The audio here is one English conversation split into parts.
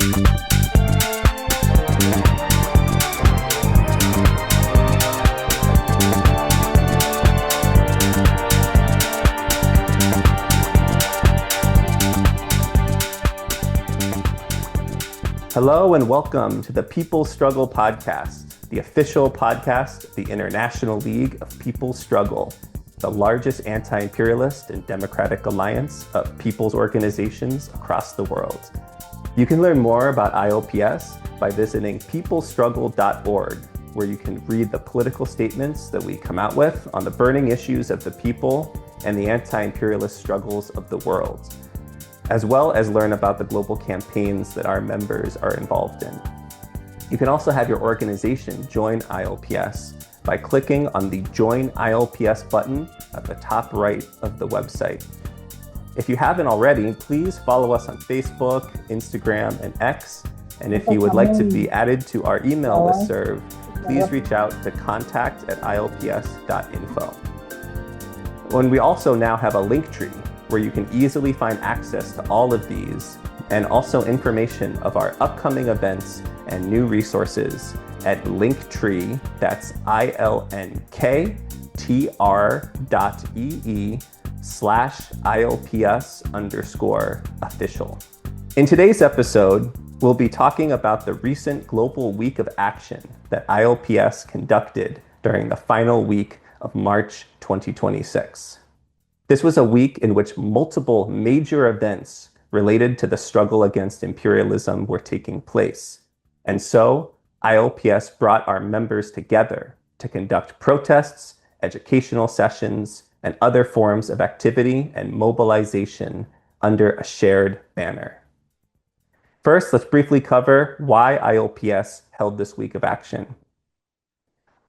Hello and welcome to the People's Struggle Podcast, the official podcast of the International League of People's Struggle, the largest anti-imperialist and democratic alliance of people's organizations across the world. You can learn more about ILPS by visiting peoplestruggle.org, where you can read the political statements that we come out with on the burning issues of the people and the anti-imperialist struggles of the world, as well as learn about the global campaigns that our members are involved in. You can also have your organization join ILPS by clicking on the Join ILPS button at the top right of the website. If you haven't already, please follow us on Facebook, Instagram, and X. And if you would like to be added to our email listserv, please reach out to contact@ilps.info. And we also now have a link tree where you can easily find access to all of these and also information of our upcoming events and new resources at Linktree, that's ILNKTR.ee/ILPS_official. In today's episode, we'll be talking about the recent global week of action that ILPS conducted during the final week of March 2026. This was a week in which multiple major events related to the struggle against imperialism were taking place. And so, ILPS brought our members together to conduct protests, educational sessions, and other forms of activity and mobilization under a shared banner. First, let's briefly cover why ILPS held this week of action.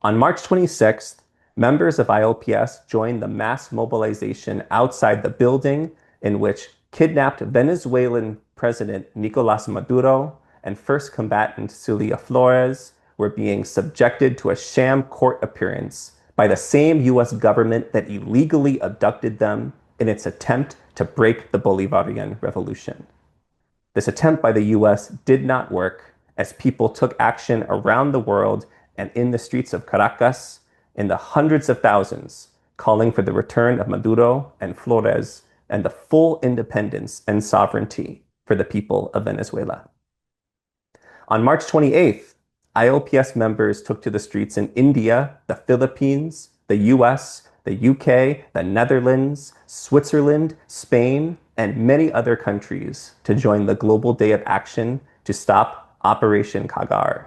On March 26th, members of ILPS joined the mass mobilization outside the building in which kidnapped Venezuelan President Nicolás Maduro and first combatant Flores were being subjected to a sham court appearance by the same US government that illegally abducted them in its attempt to break the Bolivarian Revolution. This attempt by the US did not work, as people took action around the world and in the streets of Caracas in the hundreds of thousands, calling for the return of Maduro and Flores and the full independence and sovereignty for the people of Venezuela. On March 28th, ILPS members took to the streets in India, the Philippines, the US, the UK, the Netherlands, Switzerland, Spain, and many other countries to join the Global Day of Action to stop Operation Kagaar.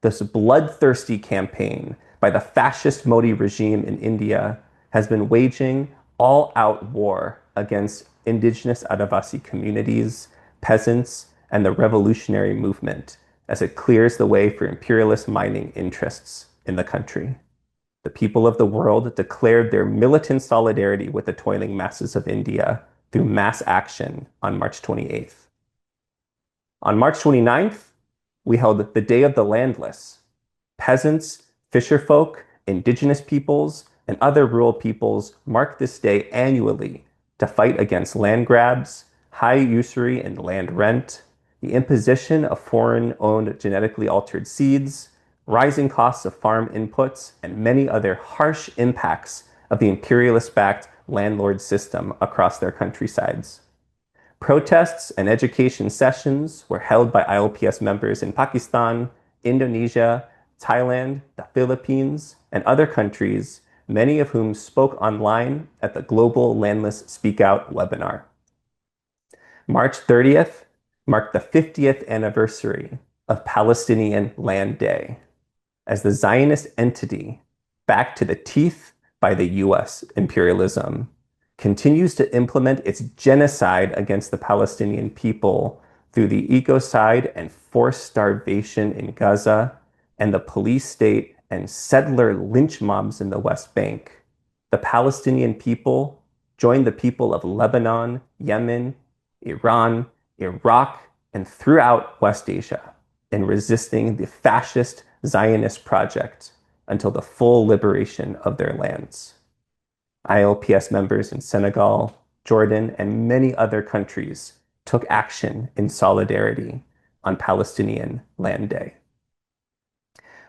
This bloodthirsty campaign by the fascist Modi regime in India has been waging all-out war against Indigenous Adivasi communities, peasants, and the revolutionary movement as it clears the way for imperialist mining interests in the country. The people of the world declared their militant solidarity with the toiling masses of India through mass action on March 28th. On March 29th, we held the Day of the Landless. Peasants, fisherfolk, indigenous peoples, and other rural peoples mark this day annually to fight against land grabs, high usury and land rent, the imposition of foreign-owned genetically altered seeds, rising costs of farm inputs, and many other harsh impacts of the imperialist-backed landlord system across their countrysides. Protests and education sessions were held by ILPS members in Pakistan, Indonesia, Thailand, the Philippines, and other countries, many of whom spoke online at the Global Landless Speak Out webinar. March 30th marked the 50th anniversary of Palestinian Land Day, as the Zionist entity, backed to the teeth by the US imperialism, continues to implement its genocide against the Palestinian people through the ecocide and forced starvation in Gaza and the police state and settler lynch mobs in the West Bank. The Palestinian people joined the people of Lebanon, Yemen, Iran, Iraq, and throughout West Asia in resisting the fascist Zionist project until the full liberation of their lands. ILPS members in Senegal, Jordan, and many other countries took action in solidarity, on Palestinian Land Day.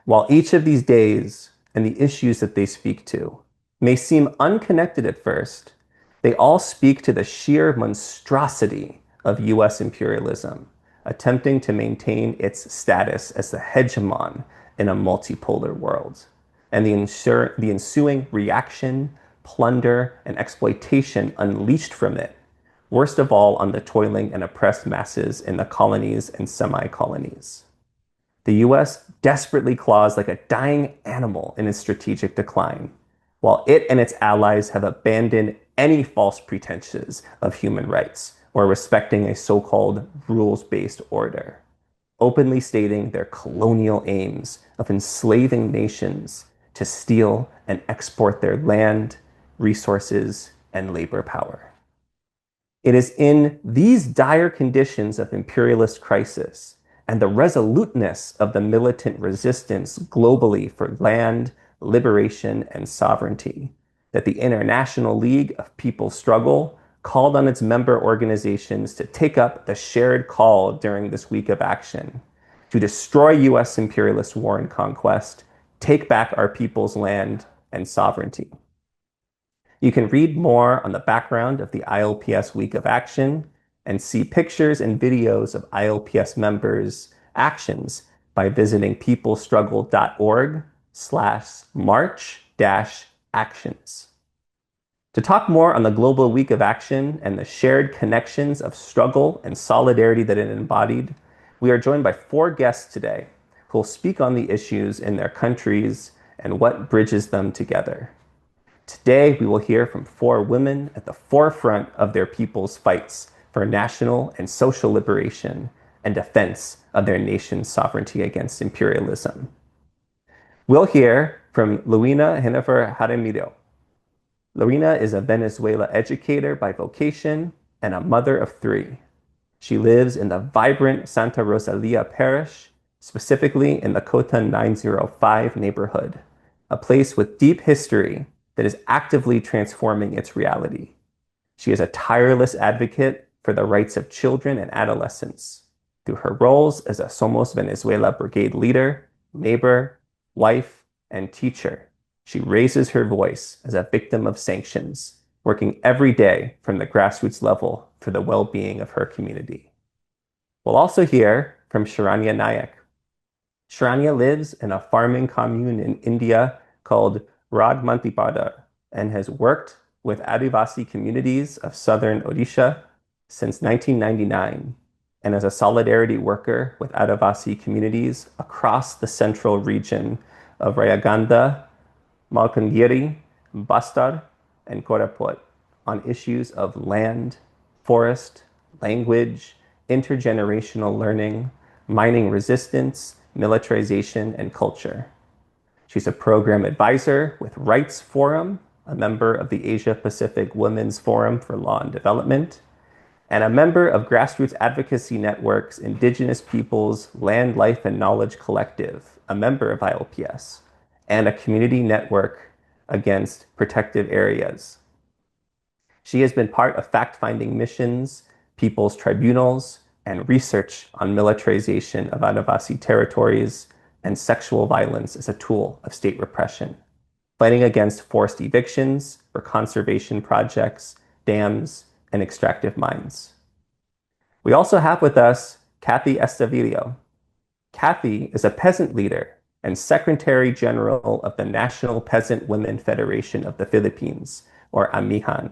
While each of these days and the issues that they speak to may seem unconnected at first, they all speak to the sheer monstrosity of US imperialism, attempting to maintain its status as the hegemon in a multipolar world, and the ensuing reaction, plunder, and exploitation unleashed from it, worst of all on the toiling and oppressed masses in the colonies and semi-colonies. The US desperately claws like a dying animal in its strategic decline, while it and its allies have abandoned any false pretenses of human rights or respecting a so-called rules-based order, openly stating their colonial aims of enslaving nations to steal and export their land, resources, and labor power. It is in these dire conditions of imperialist crisis and the resoluteness of the militant resistance globally for land, liberation, and sovereignty that the International League of People's Struggle called on its member organizations to take up the shared call during this week of action to destroy US imperialist war and conquest, take back our people's land and sovereignty. You can read more on the background of the ILPS Week of Action and see pictures and videos of ILPS members' actions by visiting peoplestruggle.org/march-actions. To talk more on the Global Week of Action and the shared connections of struggle and solidarity that it embodied, we are joined by 4 guests today who will speak on the issues in their countries and what bridges them together. Today, we will hear from 4 women at the forefront of their people's fights for national and social liberation and defense of their nation's sovereignty against imperialism. We'll hear from Luina Jaramillo. Luina is a Venezuela educator by vocation and a mother of 3. She lives in the vibrant Santa Rosalia parish, specifically in the Cota 905 neighborhood, a place with deep history that is actively transforming its reality. She is a tireless advocate for the rights of children and adolescents through her roles as a Somos Venezuela Brigade leader, neighbor, wife, and teacher. She raises her voice as a victim of sanctions, working every day from the grassroots level for the well-being of her community. We'll also hear from Sharanya Nayak. Sharanya lives in a farming commune in India called Radmantipada and has worked with Adivasi communities of southern Odisha since 1999 and as a solidarity worker with Adivasi communities across the central region of Rayaganda, Malkangiri, Bastar, and Koraput on issues of land, forest, language, intergenerational learning, mining resistance, militarization, and culture. She's a program advisor with Rights Forum, a member of the Asia Pacific Women's Forum for Law and Development, and a member of grassroots advocacy networks Indigenous Peoples Land, Life, and Knowledge Collective, a member of ILPS, and a community network against protected areas. She has been part of fact-finding missions, people's tribunals, and research on militarization of Adivasi territories and sexual violence as a tool of state repression, fighting against forced evictions for conservation projects, dams, and extractive mines. We also have with us Kathy Estavillo. Kathy is a peasant leader and Secretary General of the National Peasant Women Federation of the Philippines, or AMIHAN.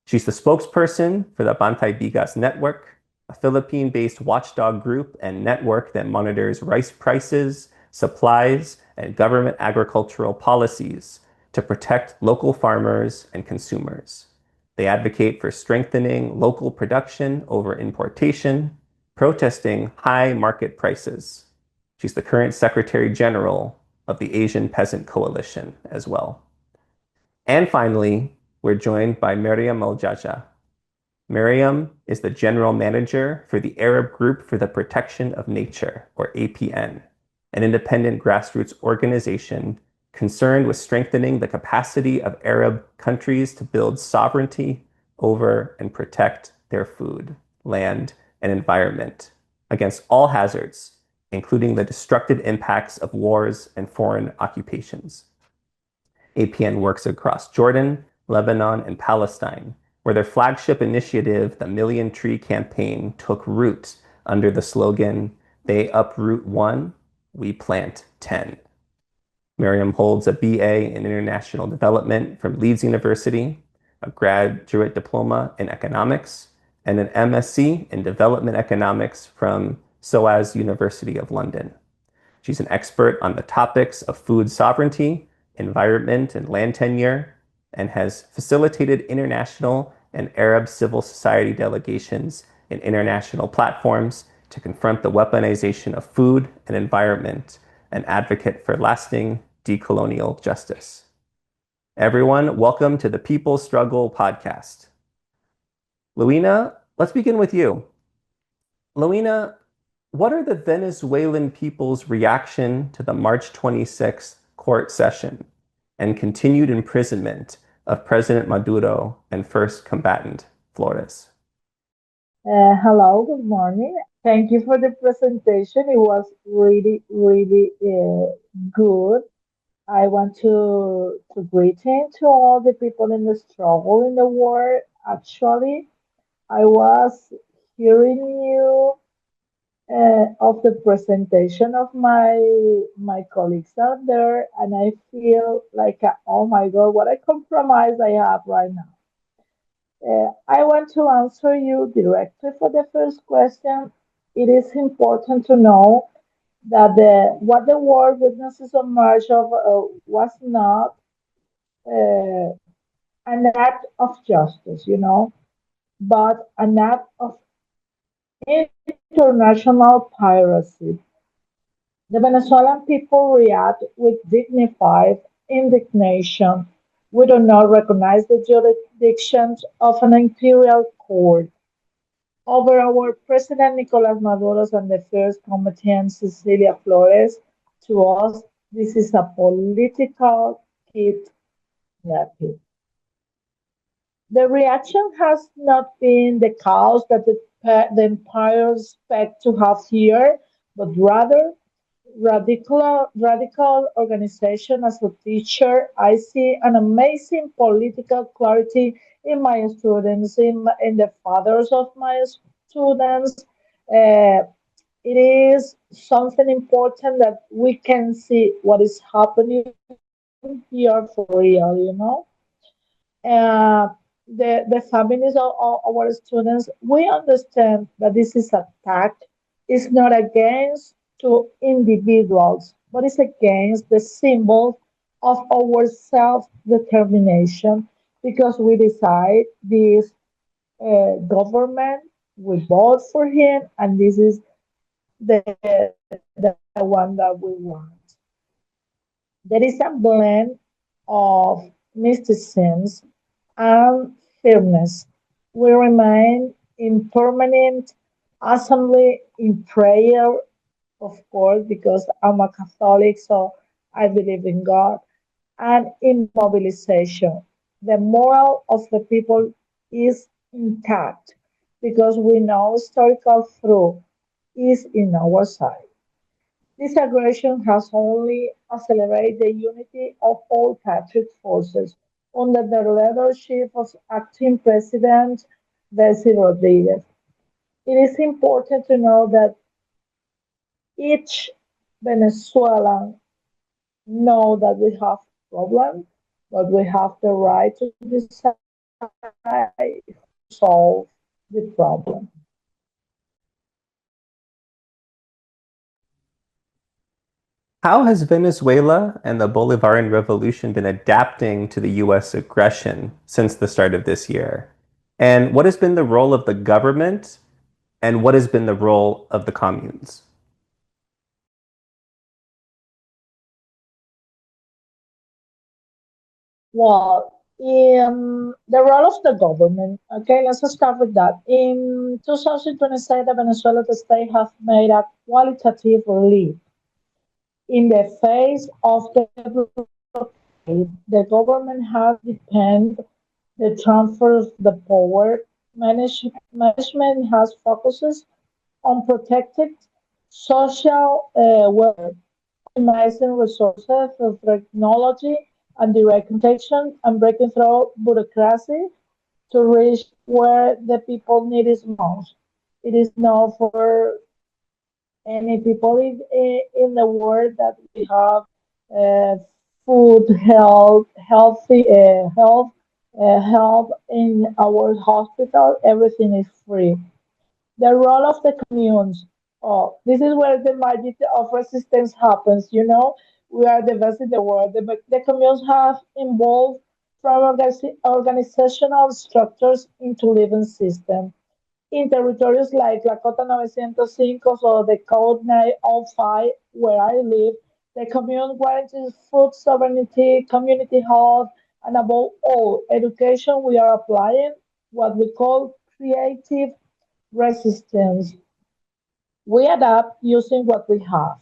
She's the spokesperson for the Bantay Bigas Network, a Philippine-based watchdog group and network that monitors rice prices, supplies, and government agricultural policies to protect local farmers and consumers. They advocate for strengthening local production over importation, protesting high market prices. She's the current Secretary General of the Asian Peasant Coalition as well. And finally, we're joined by Mariam Jaajaa. Mariam is the General Manager for the Arab Group for the Protection of Nature, or APN, an independent grassroots organization concerned with strengthening the capacity of Arab countries to build sovereignty over and protect their food, land, and environment against all hazards, including the destructive impacts of wars and foreign occupations. APN works across Jordan, Lebanon, and Palestine, where their flagship initiative, the Million Tree Campaign, took root under the slogan, "They uproot one, we plant 10." Mariam holds a BA in International Development from Leeds University, a graduate diploma in economics, and an MSc in Development Economics from SOAS University of London. She's an expert on the topics of food sovereignty, environment, and land tenure, and has facilitated international and Arab civil society delegations in international platforms to confront the weaponization of food and environment, an advocate for lasting decolonial justice. Everyone, welcome to the People Struggle podcast. Luina, let's begin with you. Luina, what are the Venezuelan people's reaction to the March 26th court session and continued imprisonment of President Maduro and first combatant Flores? Hello, good morning. Thank you for the presentation. It was really good. I want to greeting to all the people in the struggle in the war. Actually, I was hearing you of the presentation of my colleagues out there, and I feel like, oh my God, what a compromise I have right now. I want to answer you directly for the first question. It is important to know that what the world witnesses on March of was not uh, an act of justice, but an act of international piracy. The Venezuelan people react with dignified indignation. We do not recognize the jurisdiction of an imperial court over our President Nicolas Maduro and the first combatant Cecilia Flores. To us, this is a political kidnapping. The reaction has not been the chaos that the empires expect to have here, but rather radical organization. As a teacher, I see an amazing political clarity in my students, in the fathers of my students. Uh, it is something important that we can see what is happening here for real. Uh, the families of our students, we understand that this is attack. It's not against to individuals, but it's against the symbol of our self-determination because we decide this government, we vote for him, and this is the one that we want. There is a blend of mysticism and firmness. We remain in permanent assembly in prayer, of course, because I'm a Catholic, so I believe in God, and in mobilization. The moral of the people is intact because we know historical truth is in our side. This aggression has only accelerated the unity of all patriot forces under the leadership of acting President Desi Rodriguez. It is important to know that each Venezuelan know that we have problems, but we have the right to decide to solve the problem. How has Venezuela and the Bolivarian Revolution been adapting to the US aggression since the start of this year? And what has been the role of the government and what has been the role of the communes? Well, in the role of the government, okay, let's start with that. In 2027, Venezuela, the state has made a qualitative leap in the face of the blockade. The government has depend the transfer of the power. Management has focuses unprotected social welfare, optimizing resources through technology and direct contaction, and breaking through bureaucracy to reach where the people need it most. It is not for any people in the world that we have uh, food, health in our hospital. Everything is free. The role of the communes. Oh, this is where the magic of resistance happens. You know, we are the best in the world. The communes have evolved from organizational structures into living systems. In territories like La Cota 905 or the Code 905, where I live, the commune guarantees food sovereignty, community health, and above all, education. We are applying what we call creative resistance. We adapt using what we have.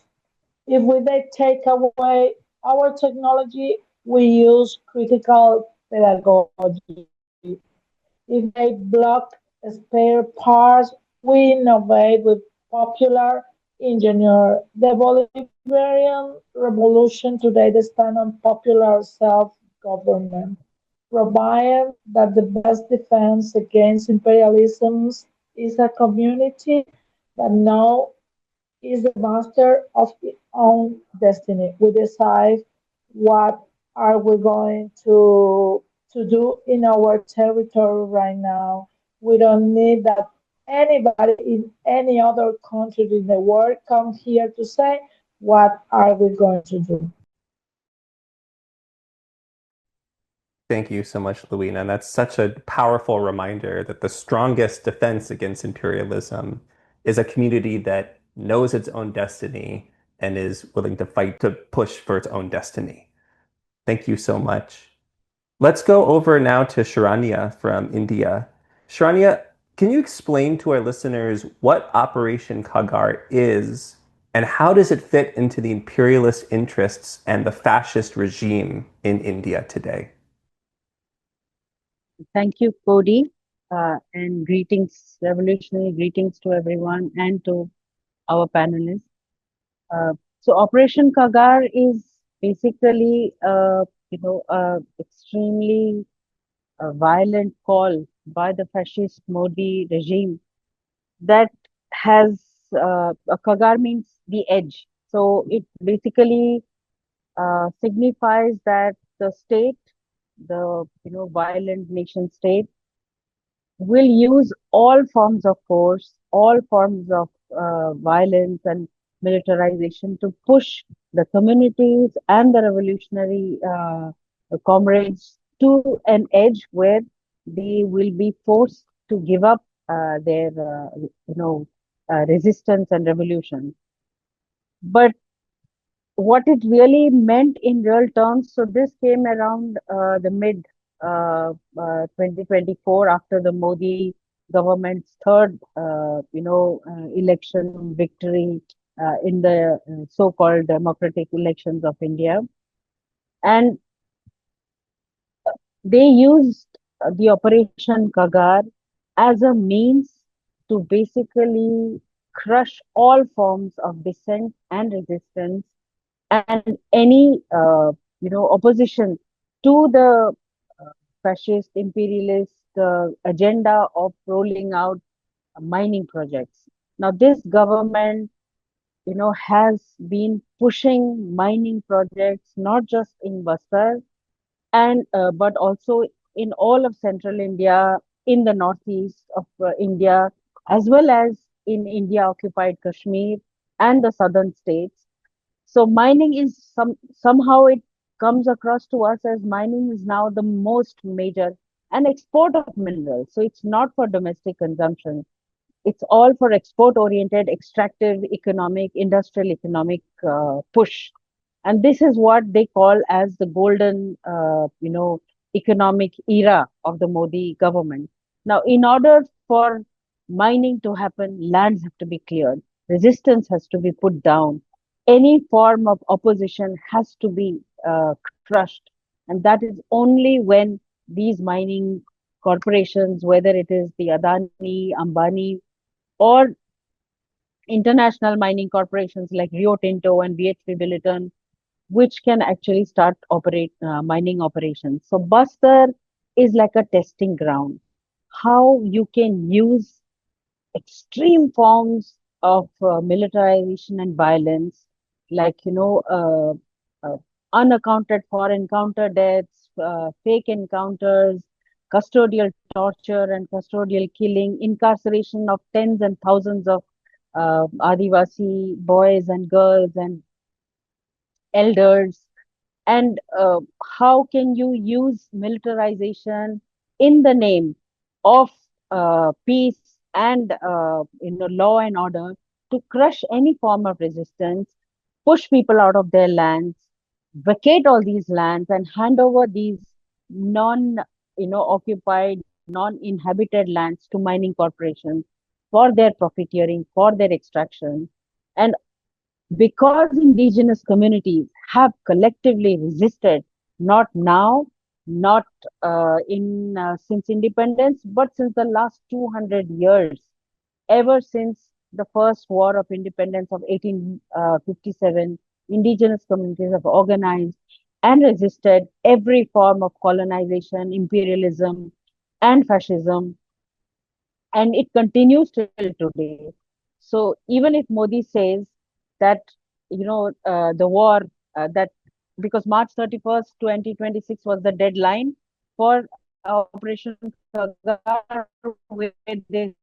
If we they take away our technology, we use critical pedagogy. If they block spare parts, we innovate with popular engineer. The Bolivarian revolution today they stand on popular self-government, provide that the best defense against imperialism is a community that now is the master of its own destiny. We decide what are we going to do in our territory right now. We don't need that anybody in any other country in the world come here to say what are we going to do. Thank you so much, Luina. And that's such a powerful reminder that the strongest defense against imperialism is a community that knows its own destiny and is willing to fight to push for its own destiny. Thank you so much. Let's go over now to Sharanya from India. Sharanya, can you explain to our listeners what Operation Kagaar is and how does it fit into the imperialist interests and the fascist regime in India today? Thank you, Cody, and greetings, revolutionary greetings to everyone and to our panelists. So, Operation Kagaar is basically, extremely violent call by the fascist Modi regime that has Kagaar means the edge. So, it basically signifies that the state, the violent nation state will use all forms of force, all forms of violence and militarization to push the communities and the revolutionary comrades to an edge where they will be forced to give up their, resistance and revolution. But what it really meant in real terms. So this came around the mid 2024 after the Modi government's third, election victory in the so-called democratic elections of India. And they used the Operation Kagaar as a means to basically crush all forms of dissent and resistance and any opposition to the fascist imperialist agenda of rolling out mining projects. Now this government has been pushing mining projects not just in Bastar and but also in all of central India, in the northeast of India, as well as in India occupied Kashmir and the southern states. So mining is somehow it comes across to us as mining is now the most major and export of minerals. So it's not for domestic consumption. It's all for export oriented, extractive economic, industrial economic push. And this is what they call as the golden, economic era of the Modi government. Now, in order for mining to happen, lands have to be cleared, resistance has to be put down, any form of opposition has to be crushed. And that is only when these mining corporations, whether it is the Adani, Ambani, or international mining corporations like Rio Tinto and BHP Billiton, which can actually start operate mining operations. So Bastar is like a testing ground. How you can use extreme forms of militarization and violence, like uh, unaccounted for encounter deaths, fake encounters, custodial torture and custodial killing, incarceration of tens and thousands of Adivasi boys and girls and elders, and how can you use militarization in the name of peace and law and order to crush any form of resistance, push people out of their lands, vacate all these lands, and hand over these non occupied, non-inhabited lands to mining corporations for their profiteering, for their extraction. And because indigenous communities have collectively resisted, not now, not in since independence, but since the last 200 years, ever since the first war of independence of 1857, indigenous communities have organized and resisted every form of colonization, imperialism, and fascism, and it continues till today. So even if Modi says that the war that because March 31st, 2026 was the deadline for Operation Kagaar, where they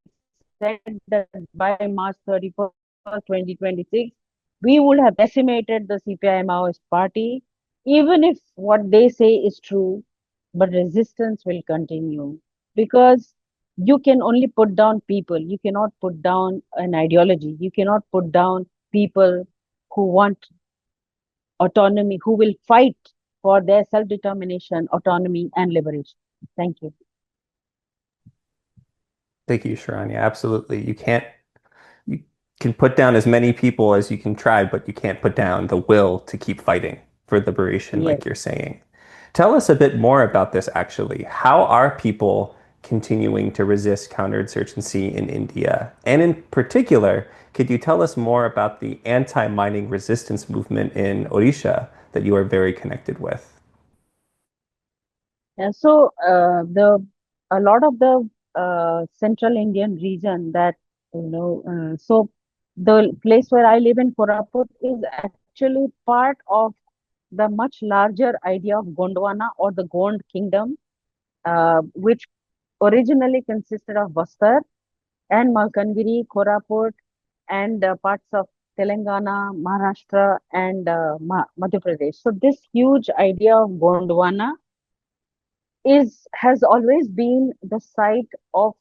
said that by March 31st, 2026, we would have decimated the CPI Maoist party. Even if what they say is true, but resistance will continue because you can only put down people. You cannot put down an ideology. You cannot put down people who want autonomy, who will fight for their self-determination, autonomy, and liberation. Thank you. Thank you, Sharanya. Absolutely. You can put down as many people as you can try, but you can't put down the will to keep fighting for liberation, Yes. like you're saying. Tell us a bit more about this, actually. How are people continuing to resist counterinsurgency in India? And in particular, could you tell us more about the anti-mining resistance movement in Odisha that you are very connected with? And so the a lot of the central Indian region that so the place where I live in Koraput is actually part of the much larger idea of Gondwana or the Gond kingdom, which originally consisted of Bastar and Malkangiri, Koraput, and parts of Telangana, Maharashtra, and Madhya Pradesh. So this huge idea of Gondwana is has always been the site of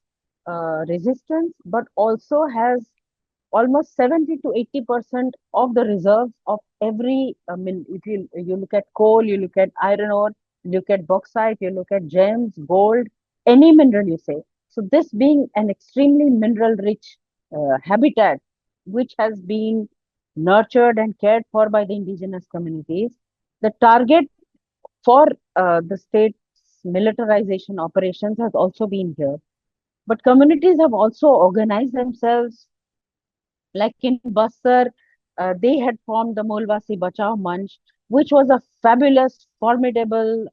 resistance, but also has almost 70 to 80% of the reserves of every. I mean, if you look at coal, you look at iron ore, you look at bauxite, you look at gems, gold, any mineral you say. So this being an extremely mineral rich habitat, which has been nurtured and cared for by the indigenous communities, the target for the state's militarization operations has also been here. But communities have also organized themselves. Like in Bastar, they had formed the Molvasi Bachao Manch, which was a fabulous, formidable,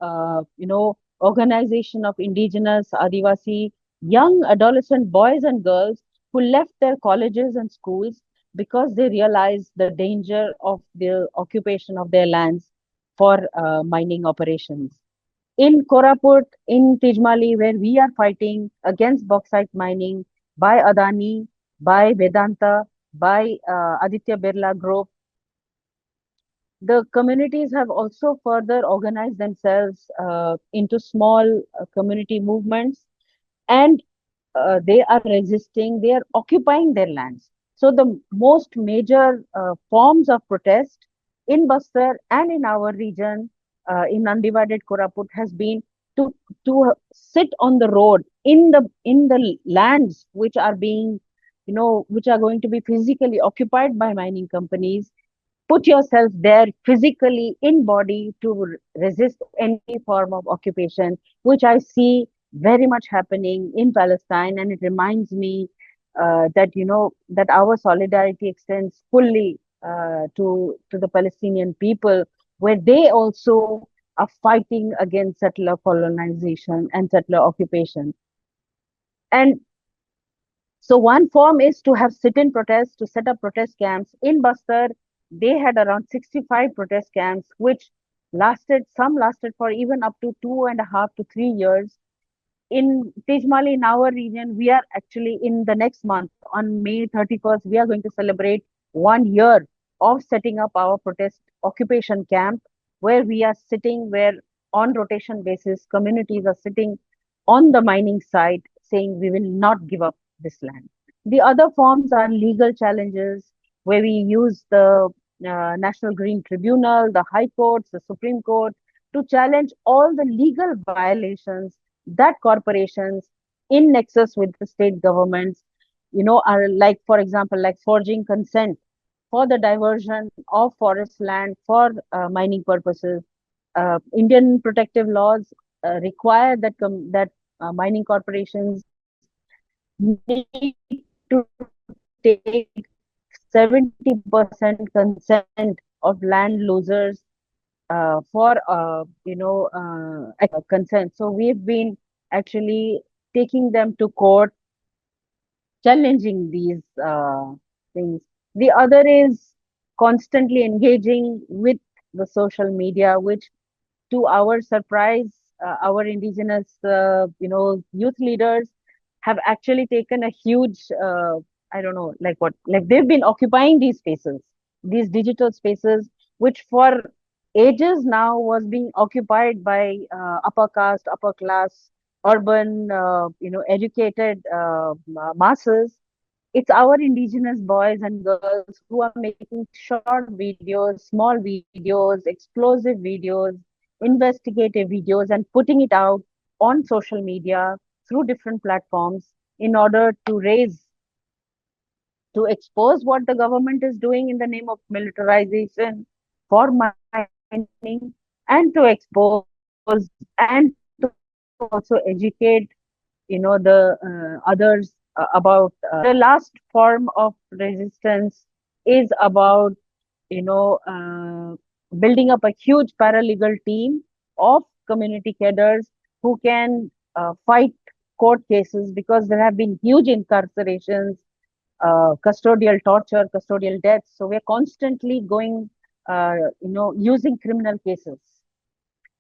organization of indigenous, Adivasi, young adolescent boys and girls who left their colleges and schools because they realized the danger of the occupation of their lands for mining operations. In Koraput, in Tijmali, where we are fighting against bauxite mining by Adani, by Vedanta, by Aditya Birla Group, the communities have also further organized themselves into small community movements, and they are resisting, they are occupying their lands. So the most major forms of protest in Bastar and in our region, in undivided Koraput, has been to sit on the road in the lands which are being, which are going to be physically occupied by mining companies. Put yourself there physically in body to resist any form of occupation, which I see very much happening in Palestine. And it reminds me that that our solidarity extends fully to the Palestinian people, where they also are fighting against settler colonization and settler occupation. And so one form is to have sit-in protests, to set up protest camps. In Bastar, they had around 65 protest camps, which some lasted for even up to 2.5 to 3 years. In Tejmali, in our region, we are actually in the next month, on May 31st, we are going to celebrate 1 year of setting up our protest occupation camp, where we are sitting, where on rotation basis, communities are sitting on the mining site saying we will not give up this land. The other forms are legal challenges, where we use the National Green Tribunal, the High Courts, the Supreme Court to challenge all the legal violations that corporations in nexus with the state governments, are like, for example, like forging consent for the diversion of forest land for mining purposes. Indian protective laws require that mining corporations need to take 70% consent of land losers for consent. So we've been actually taking them to court, challenging these things. The other is constantly engaging with the social media, which, to our surprise, our indigenous, youth leaders have actually taken a huge, I don't know, like what, like they've been occupying these spaces, these digital spaces, which for ages now was being occupied by upper caste, upper class, urban, educated masses. It's our indigenous boys and girls who are making short videos, small videos, explosive videos, investigative videos, and putting it out on social media through different platforms in order to expose what the government is doing in the name of militarization for mining, and to expose and to also educate the others about the last form of resistance is about you know building up a huge paralegal team of community cadres who can fight court cases, because there have been huge incarcerations, custodial torture, custodial deaths. So we're constantly going using criminal cases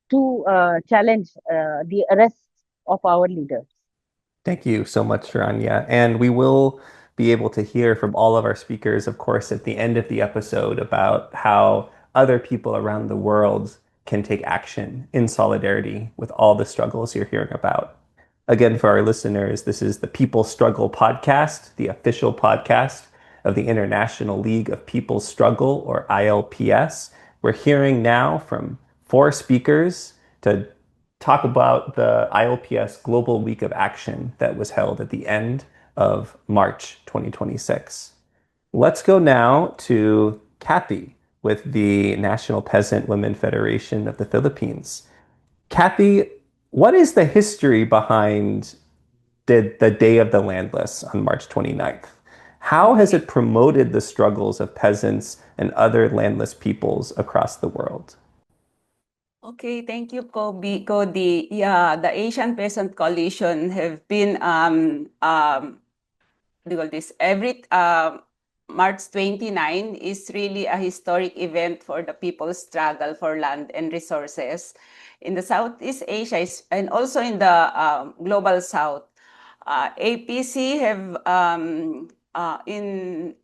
to challenge the arrests of our leaders. Thank you so much, Sharanya. And we will be able to hear from all of our speakers, of course, at the end of the episode about how other people around the world can take action in solidarity with all the struggles you're hearing about. Again, for our listeners, this is the People Struggle podcast, the official podcast of the International League of People's Struggle, or ILPS. We're hearing now from 4 speakers to talk about the ILPS Global Week of Action that was held at the end of March 2026. Let's go now to Kathy with the National Peasant Women Federation of the Philippines. Kathy, what is the history behind the Day of the Landless on March 29th? How has it promoted the struggles of peasants and other landless peoples across the world? Okay, thank you, Cody. Yeah, the Asian Peasant Coalition have been what do you call this? Every March 29 is really a historic event for the people's struggle for land and resources in the Southeast Asia and also in the global South. APC have in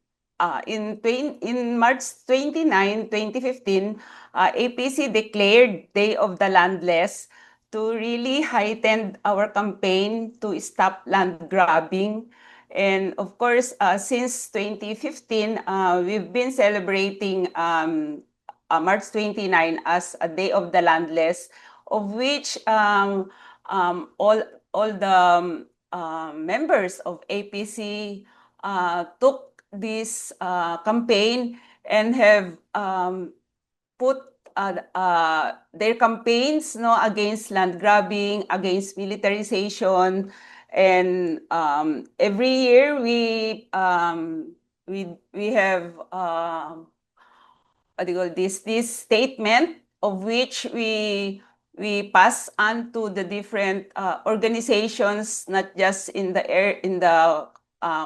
March 29, 2015, APC declared Day of the Landless to really heighten our campaign to stop land grabbing. And of course, since 2015, we've been celebrating March 29 as a Day of the Landless, of which all the members of APC took this campaign and have put their campaigns against land grabbing, against militarization, And every year we have what do you call this statement of which we pass on to the different organizations, not just in the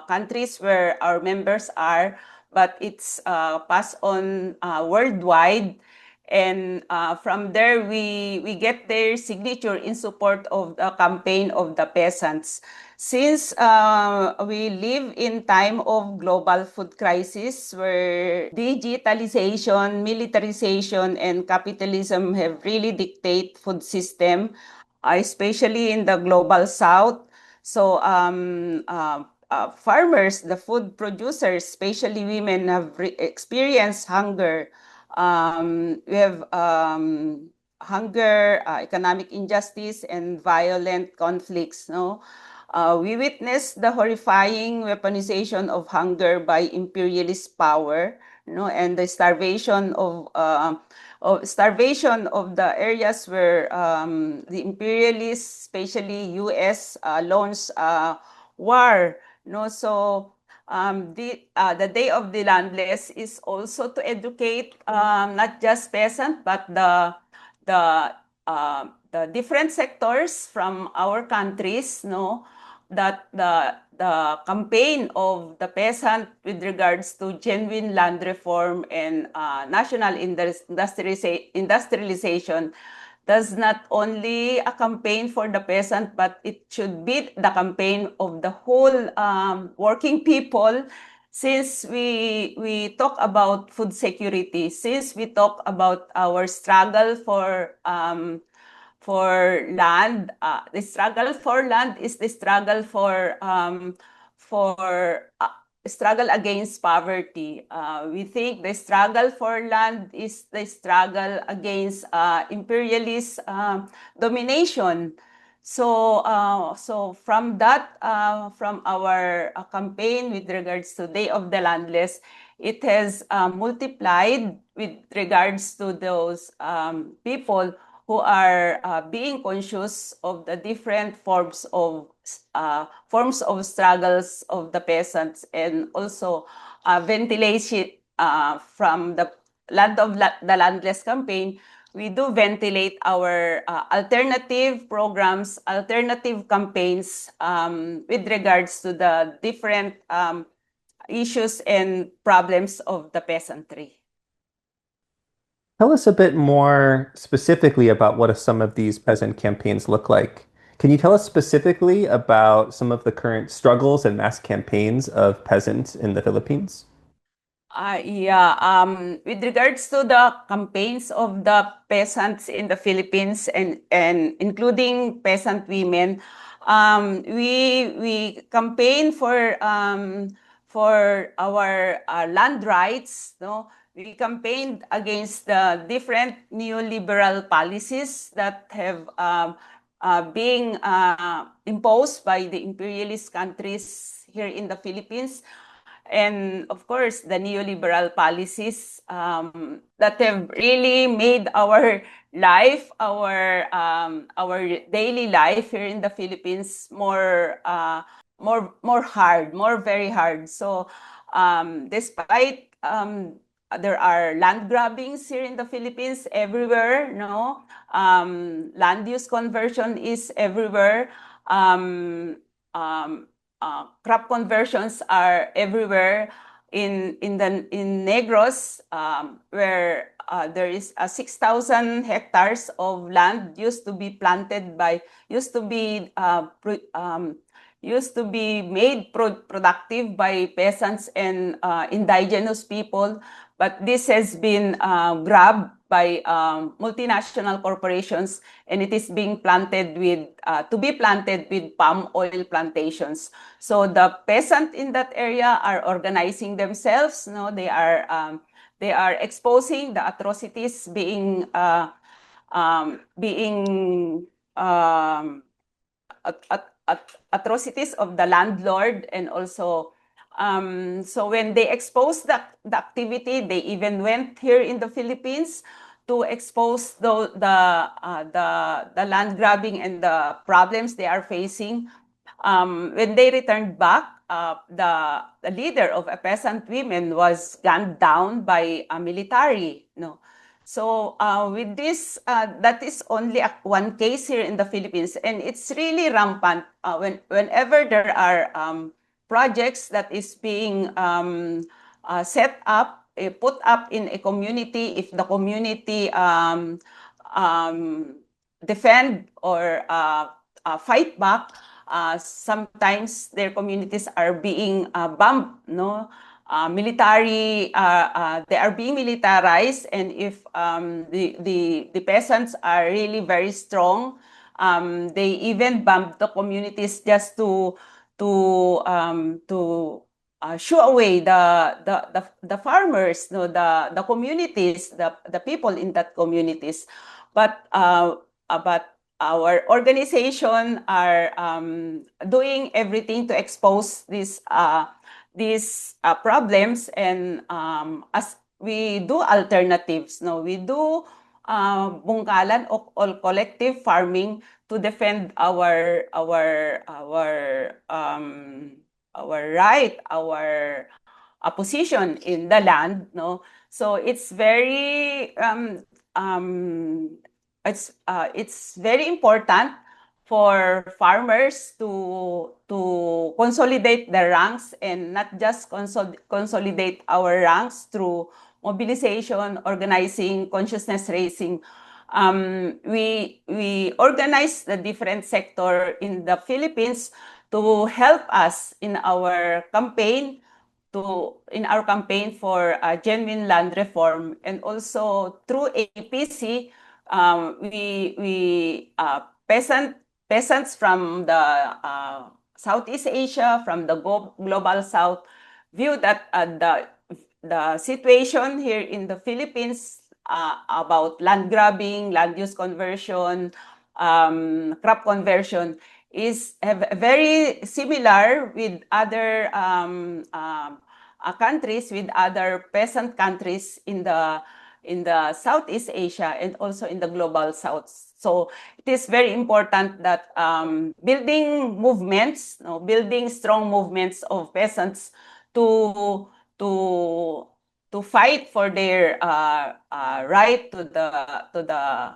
countries where our members are, but it's passed on worldwide. And from there, we get their signature in support of the campaign of the peasants. Since we live in time of global food crisis where digitalization, militarization, and capitalism have really dictate food system, especially in the global south. So farmers, the food producers, especially women, have experienced hunger. We have hunger, economic injustice, and violent conflicts. No, we witnessed the horrifying weaponization of hunger by imperialist power. No, and the starvation of the areas where the imperialists, especially U.S., launched war. No, so the Day of the Landless is also to educate not just peasant but the different sectors from our countries, no, that the campaign of the peasant with regards to genuine land reform and national industrialization does not only a campaign for the peasant, but it should be the campaign of the whole working people. Since we talk about food security, since we talk about our struggle for land, the struggle for land is the struggle for struggle against poverty. We think the struggle for land is the struggle against imperialist domination. So from that, from our campaign with regards to Day of the Landless, it has multiplied with regards to those people who are being conscious of the different forms of struggles of the peasants, and also ventilation from the the Landless campaign. We do ventilate our alternative programs, alternative campaigns with regards to the different issues and problems of the peasantry. Tell us a bit more specifically about what some of these peasant campaigns look like. Can you tell us specifically about some of the current struggles and mass campaigns of peasants in the Philippines? Yeah, with regards to the campaigns of the peasants in the Philippines and including peasant women, we campaign for our land rights. No, we campaigned against the different neoliberal policies that have being imposed by the imperialist countries here in the Philippines. And of course, the neoliberal policies that have really made our life, our daily life here in the Philippines more hard, more very hard. So despite there are land grabbings here in the Philippines everywhere, no, land use conversion is everywhere. Crop conversions are everywhere in Negros, where there is 6,000 hectares of land used to be planted by used to be made productive by peasants and indigenous people, but this has been grabbed by multinational corporations, and it is being planted with to be planted with palm oil plantations. So the peasant in that area are organizing themselves. No, they are exposing the atrocities atrocities of the landlord, and also so when they exposed the activity, they even went here in the Philippines to expose the land grabbing and the problems they are facing. when they returned back, the leader of a peasant women was gunned down by a military. No, so with this, that is only one case here in the Philippines, and it's really rampant. Whenever there are projects that is being set up, put up in a community, if the community defend or fight back, sometimes their communities are being bombed, no? They are being militarized, and if the peasants are really very strong, they even bomb the communities just to shoo away the farmers, no, the communities, the people in that communities. But our organization are doing everything to expose these problems, and as we do alternatives, no, we do bungkalan or collective farming to defend our right, our position in the land, no. So it's very important for farmers to consolidate their ranks, and not just consolidate our ranks through mobilization, organizing, consciousness raising. We organize the different sector in the Philippines to help us in our campaign for genuine land reform, and also through APC, peasants from the Southeast Asia, from the global South, view that the situation here in the Philippines about land grabbing, land use conversion, crop conversion is very similar with other countries, with other peasant countries in the Southeast Asia and also in the global South. So it is very important that building strong movements of peasants to fight for their right to the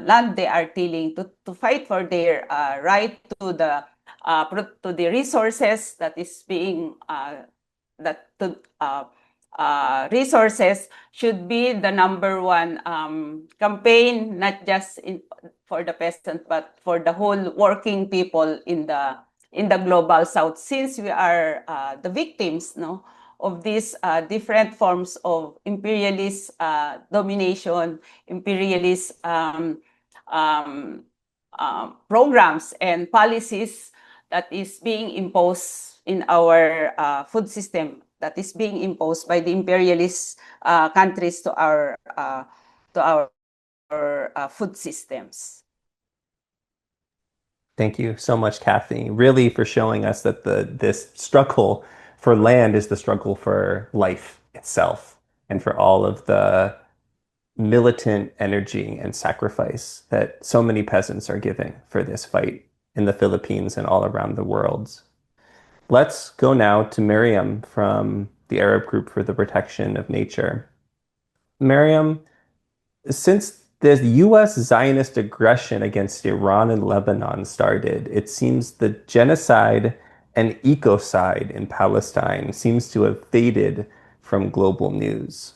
land they are tilling, to fight for their right to the resources that is being resources should be the number one campaign, not just for the peasant, but for the whole working people in the global South, since we are the victims, no, of these different forms of imperialist domination, imperialist programs and policies that is being imposed in our food system, that is being imposed by the imperialist countries to our food systems. Thank you so much, Kathy, really for showing us that this struggle for land is the struggle for life itself, and for all of the militant energy and sacrifice that so many peasants are giving for this fight in the Philippines and all around the world. Let's go now to Mariam from the Arab Group for the Protection of Nature. Mariam, since the U.S. Zionist aggression against Iran and Lebanon started, it seems the genocide and ecocide in Palestine seems to have faded from global news.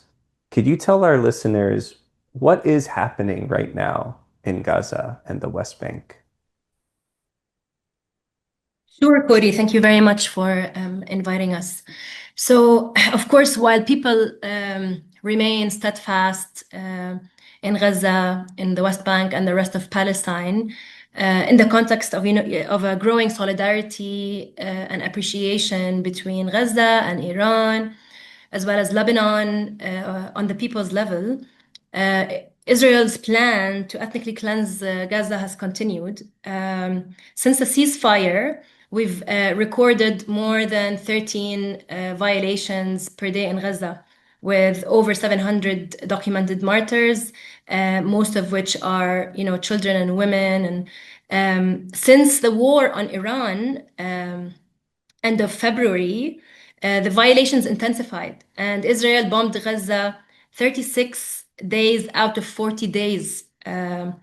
Could you tell our listeners what is happening right now in Gaza and the West Bank? Sure, Cody. Thank you very much for inviting us. So, of course, while people remain steadfast in Gaza, in the West Bank, and the rest of Palestine, in the context of of a growing solidarity and appreciation between Gaza and Iran, as well as Lebanon, on the people's level, Israel's plan to ethnically cleanse Gaza has continued. Since the ceasefire, we've recorded more than 13 violations per day in Gaza, with over 700 documented martyrs, most of which are, children and women. And since the war on Iran, end of February, the violations intensified, and Israel bombed Gaza 36 days out of 40 days. And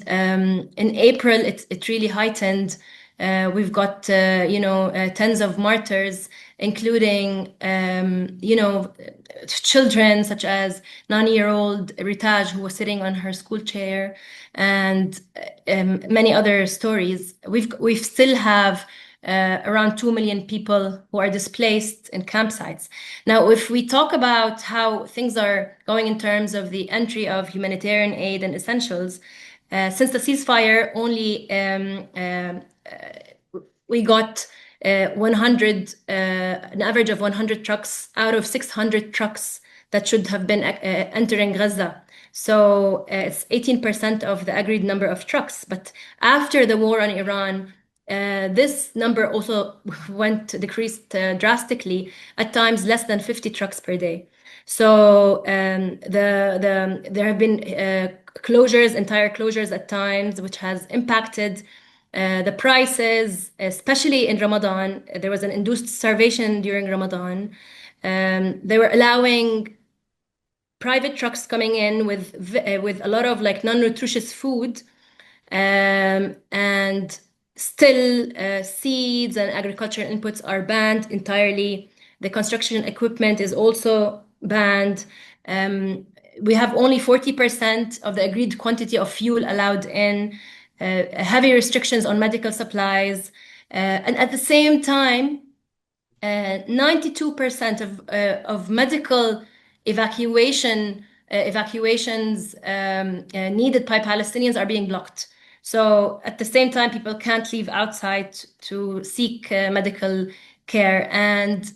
in April, it really heightened. We've got, tens of martyrs, including, children such as 9-year-old Ritaj, who was sitting on her school chair, and many other stories. We still have around 2 million people who are displaced in campsites. Now, if we talk about how things are going in terms of the entry of humanitarian aid and essentials, since the ceasefire, only we got 100, an average of 100 trucks out of 600 trucks that should have been entering Gaza. So it's 18% of the agreed number of trucks. But after the war on Iran, this number also decreased drastically, at times less than 50 trucks per day. So there have been entire closures at times, which has impacted the prices, especially in Ramadan. There was an induced starvation during Ramadan. They were allowing private trucks coming in with a lot of non-nutritious food, and still seeds and agricultural inputs are banned entirely. The construction equipment is also banned. We have only 40% of the agreed quantity of fuel allowed in, heavy restrictions on medical supplies, and at the same time, 92% of medical evacuations needed by Palestinians are being blocked. So at the same time, people can't leave outside to seek medical care. And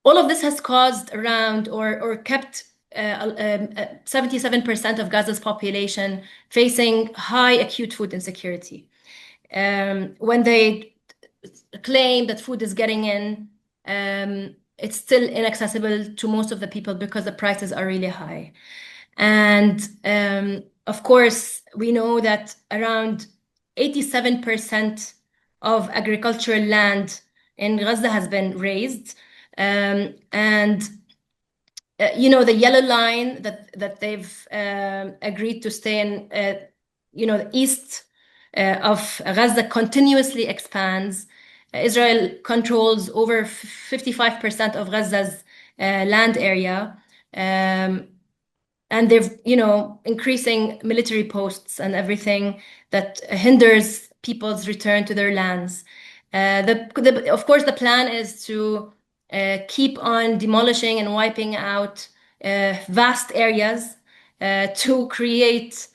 all of this has caused around or kept 77% of Gaza's population facing high acute food insecurity. When they claim that food is getting in, it's still inaccessible to most of the people because the prices are really high. And of course, we know that around 87% of agricultural land in Gaza has been razed. And the yellow line that they've agreed to stay in, the east of Gaza continuously expands. Israel controls over 55% of Gaza's land area, and they're, increasing military posts and everything that hinders people's return to their lands. Of course, the plan is to keep on demolishing and wiping out vast areas to create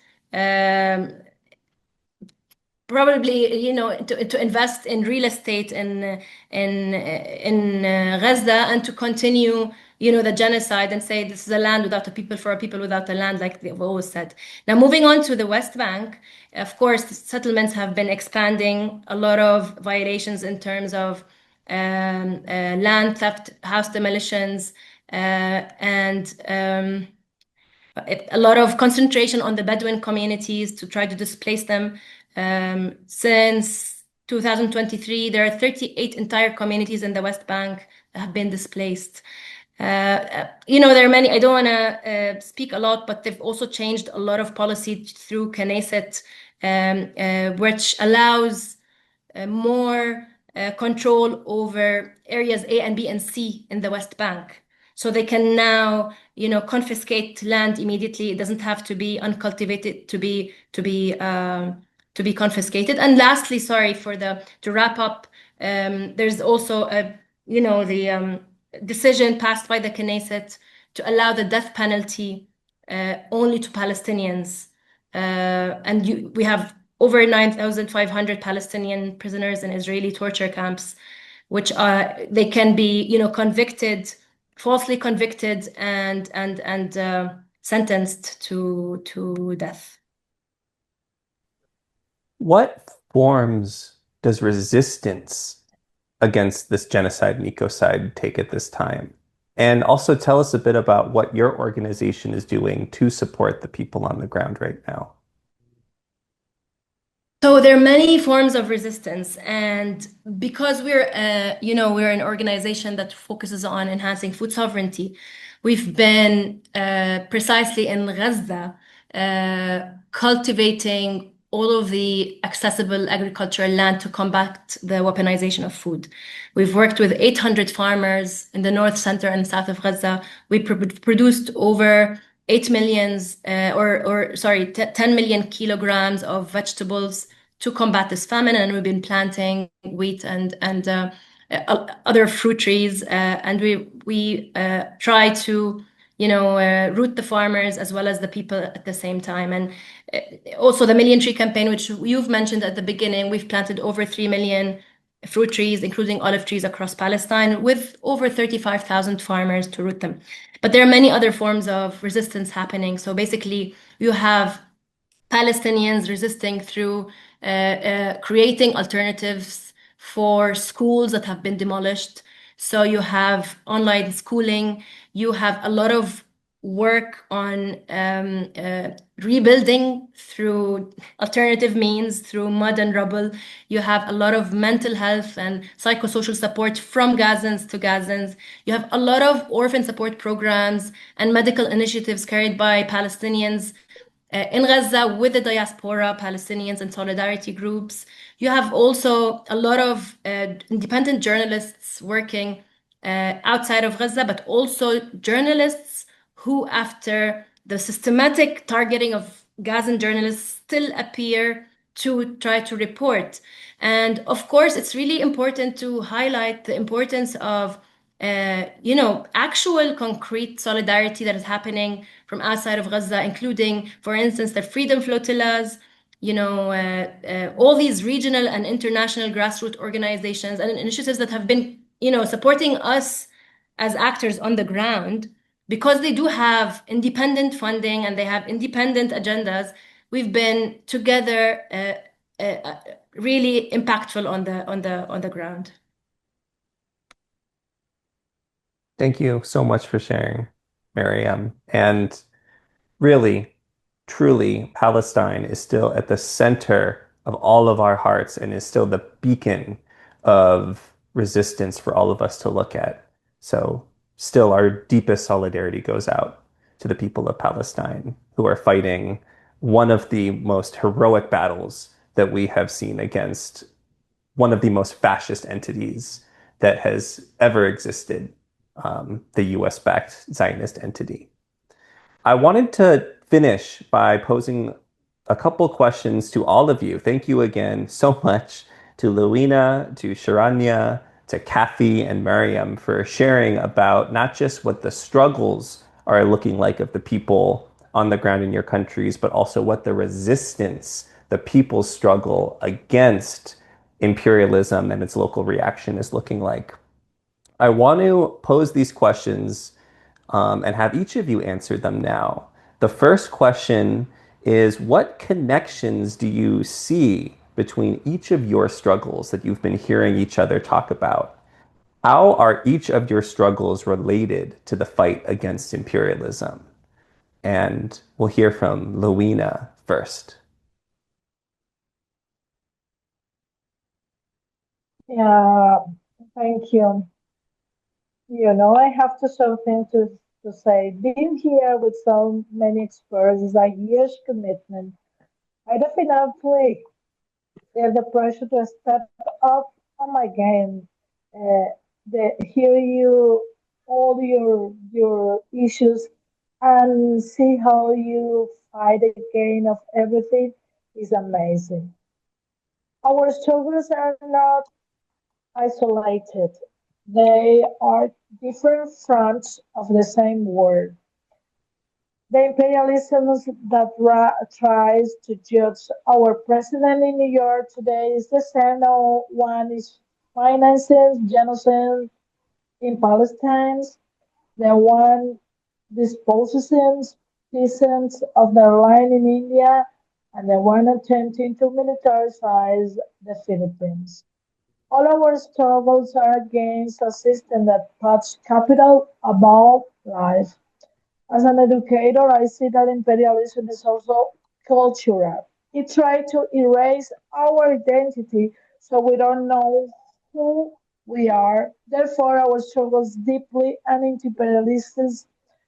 probably, to invest in real estate in Gaza, and to continue, the genocide, and say this is a land without a people for a people without a land, like they've always said. Now, moving on to the West Bank, of course, the settlements have been expanding. A lot of violations in terms of land theft, house demolitions, and a lot of concentration on the Bedouin communities to try to displace them. Since 2023, there are 38 entire communities in the West Bank that have been displaced. There are many, I don't want to speak a lot, but they've also changed a lot of policy through Knesset, which allows more control over areas A and B and C in the West Bank. So they can now, confiscate land immediately. It doesn't have to be uncultivated to be confiscated. And lastly, to wrap up, there's also the decision passed by the Knesset to allow the death penalty only to Palestinians. And we have over 9,500 Palestinian prisoners in Israeli torture camps, which they can be, falsely convicted and sentenced to death. What forms does resistance against this genocide and ecocide take at this time? And also tell us a bit about what your organization is doing to support the people on the ground right now. So there are many forms of resistance, and because we're an organization that focuses on enhancing food sovereignty, we've been precisely in Gaza cultivating all of the accessible agricultural land to combat the weaponization of food. We've worked with 800 farmers in the north, center, and south of Gaza. We produced over 8 millions, 10 million kilograms of vegetables to combat this famine, and we've been planting wheat and other fruit trees, and we try to root the farmers as well as the people at the same time. And also the Million Tree Campaign, which you've mentioned at the beginning, we've planted over 3 million fruit trees, including olive trees across Palestine, with over 35,000 farmers to root them. But there are many other forms of resistance happening. So basically, you have Palestinians resisting through creating alternatives for schools that have been demolished. So you have online schooling, you have a lot of work on rebuilding through alternative means, through mud and rubble. You have a lot of mental health and psychosocial support from Gazans to Gazans. You have a lot of orphan support programs and medical initiatives carried by Palestinians in Gaza with the diaspora, Palestinians, and solidarity groups. You have also a lot of independent journalists working outside of Gaza, but also journalists who, after the systematic targeting of Gazan journalists, still appear to try to report. And of course, it's really important to highlight the importance of actual concrete solidarity that is happening from outside of Gaza, including, for instance, the freedom flotillas, all these regional and international grassroots organizations and initiatives that have been, supporting us as actors on the ground, because they do have independent funding and they have independent agendas. We've been together, really impactful on the ground. Thank you so much for sharing, Mariam. And really, truly, Palestine is still at the center of all of our hearts and is still the beacon of resistance for all of us to look at. So, still, our deepest solidarity goes out to the people of Palestine who are fighting one of the most heroic battles that we have seen against one of the most fascist entities that has ever existed, the US-backed Zionist entity. I wanted to finish by posing a couple questions to all of you. Thank you again so much to Luina, to Sharanya, to Kathy and Mariam for sharing about not just what the struggles are looking like of the people on the ground in your countries, but also what the resistance, the people's struggle against imperialism and its local reaction is looking like. I want to pose these questions and have each of you answer them now. The first question is, what connections do you see between each of your struggles that you've been hearing each other talk about? How are each of your struggles related to the fight against imperialism? And we'll hear from Luina first. Yeah, thank you. I have something to say. Being here with so many experts is a huge commitment. I definitely feel the pressure to step up on my game. Uh, hear all your issues, and see how you fight again of everything is amazing. Our struggles are not isolated. They are different fronts of the same war. The imperialism that tries to judge our president in New York today is the same one is financing genocide in Palestine. The one disposes peasants of their land in India, and the one attempting to militarize the Philippines. All our struggles are against a system that puts capital above life. As an educator, I see that imperialism is also cultural. It tries to erase our identity so we don't know who we are. Therefore, our struggle is deeply anti-imperialist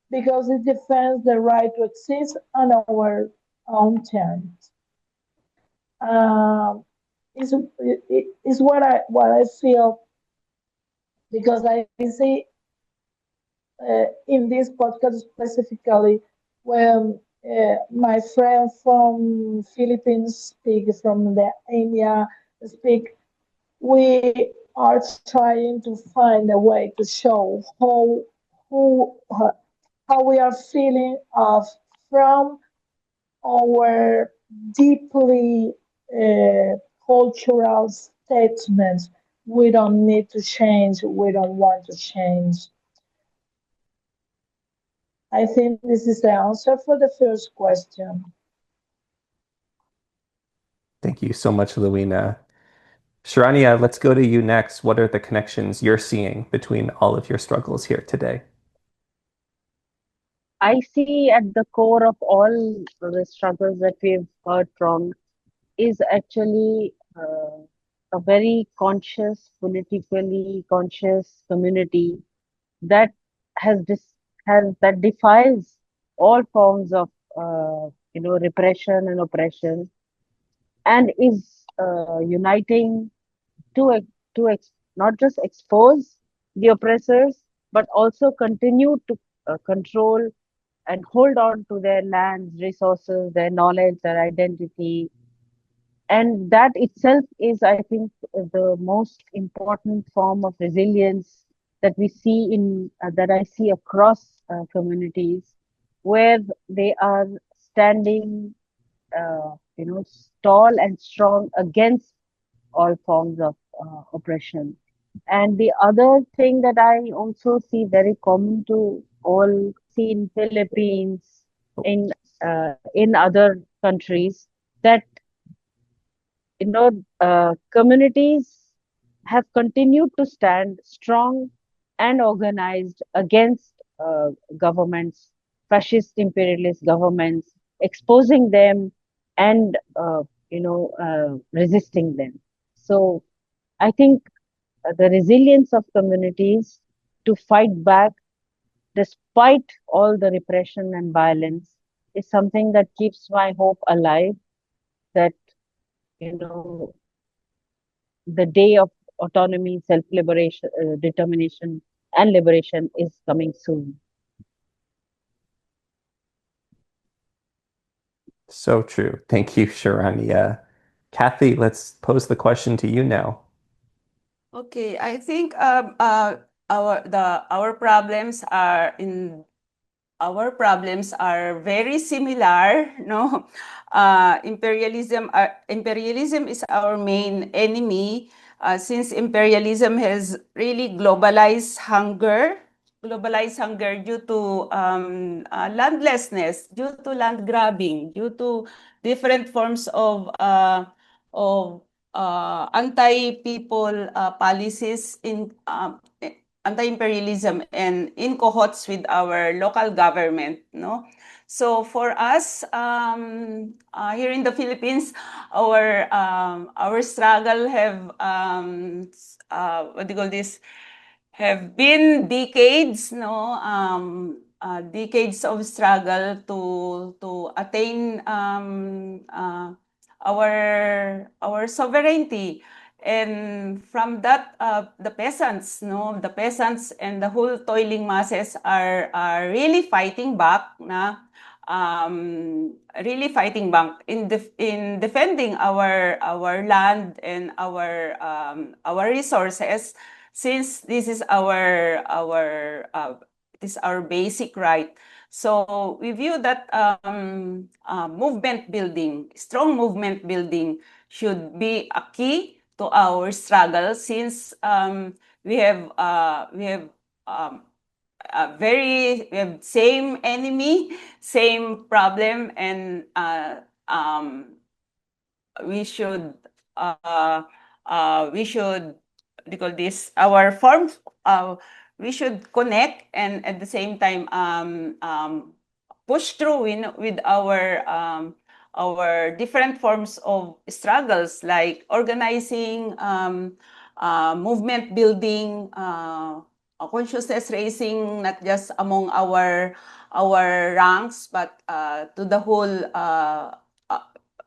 because it defends the right to exist on our own terms. Um, is what I feel because I see in this podcast specifically when my friend from Philippines speak, from the India speak, we are trying to find a way to show who how we are feeling of from our deeply cultural statements. We don't need to change. We don't want to change. I think this is the answer for the first question. Thank you so much, Luina. Sharanya, let's go to you next. What are the connections you're seeing between all of your struggles here today? I see at the core of all the struggles that we've heard from is actually a very conscious, politically conscious community that has that defies all forms of repression and oppression, and is uniting to not just expose the oppressors but also continue to control and hold on to their lands, resources, their knowledge, their identity. And that itself is, I think, the most important form of resilience that we see that I see across communities, where they are standing, tall and strong against all forms of oppression. And the other thing that I also see very common to all, see in Philippines, in other countries, that communities have continued to stand strong and organized against governments, fascist imperialist governments, exposing them and resisting them. So I think the resilience of communities to fight back despite all the repression and violence is something that keeps my hope alive, that you know the day of autonomy, self-liberation, determination, and liberation is coming soon. So true. Thank you, Sharanya. Kathy, let's pose the question to you now. Okay, I think our problems are in our problems are very similar, no? Imperialism is our main enemy, since imperialism has really globalized hunger due to landlessness, due to land grabbing, due to different forms of anti-people policies in anti-imperialism and in cohorts with our local government, no? So for us, here in the Philippines, our struggle have what do you call this? Have been decades, no? Decades of struggle to attain our sovereignty. And from that, the peasants, no, the peasants and the whole toiling masses are really fighting back, na, really fighting back in defending our land and our resources, since this is our basic right. So we view that strong movement building should be a key to our struggle, since we have same enemy, same problem, and we should they call this, our forms, we should connect and at the same time push through with our different forms of struggles, like organizing, movement building, consciousness raising, not just among our ranks, but to the whole,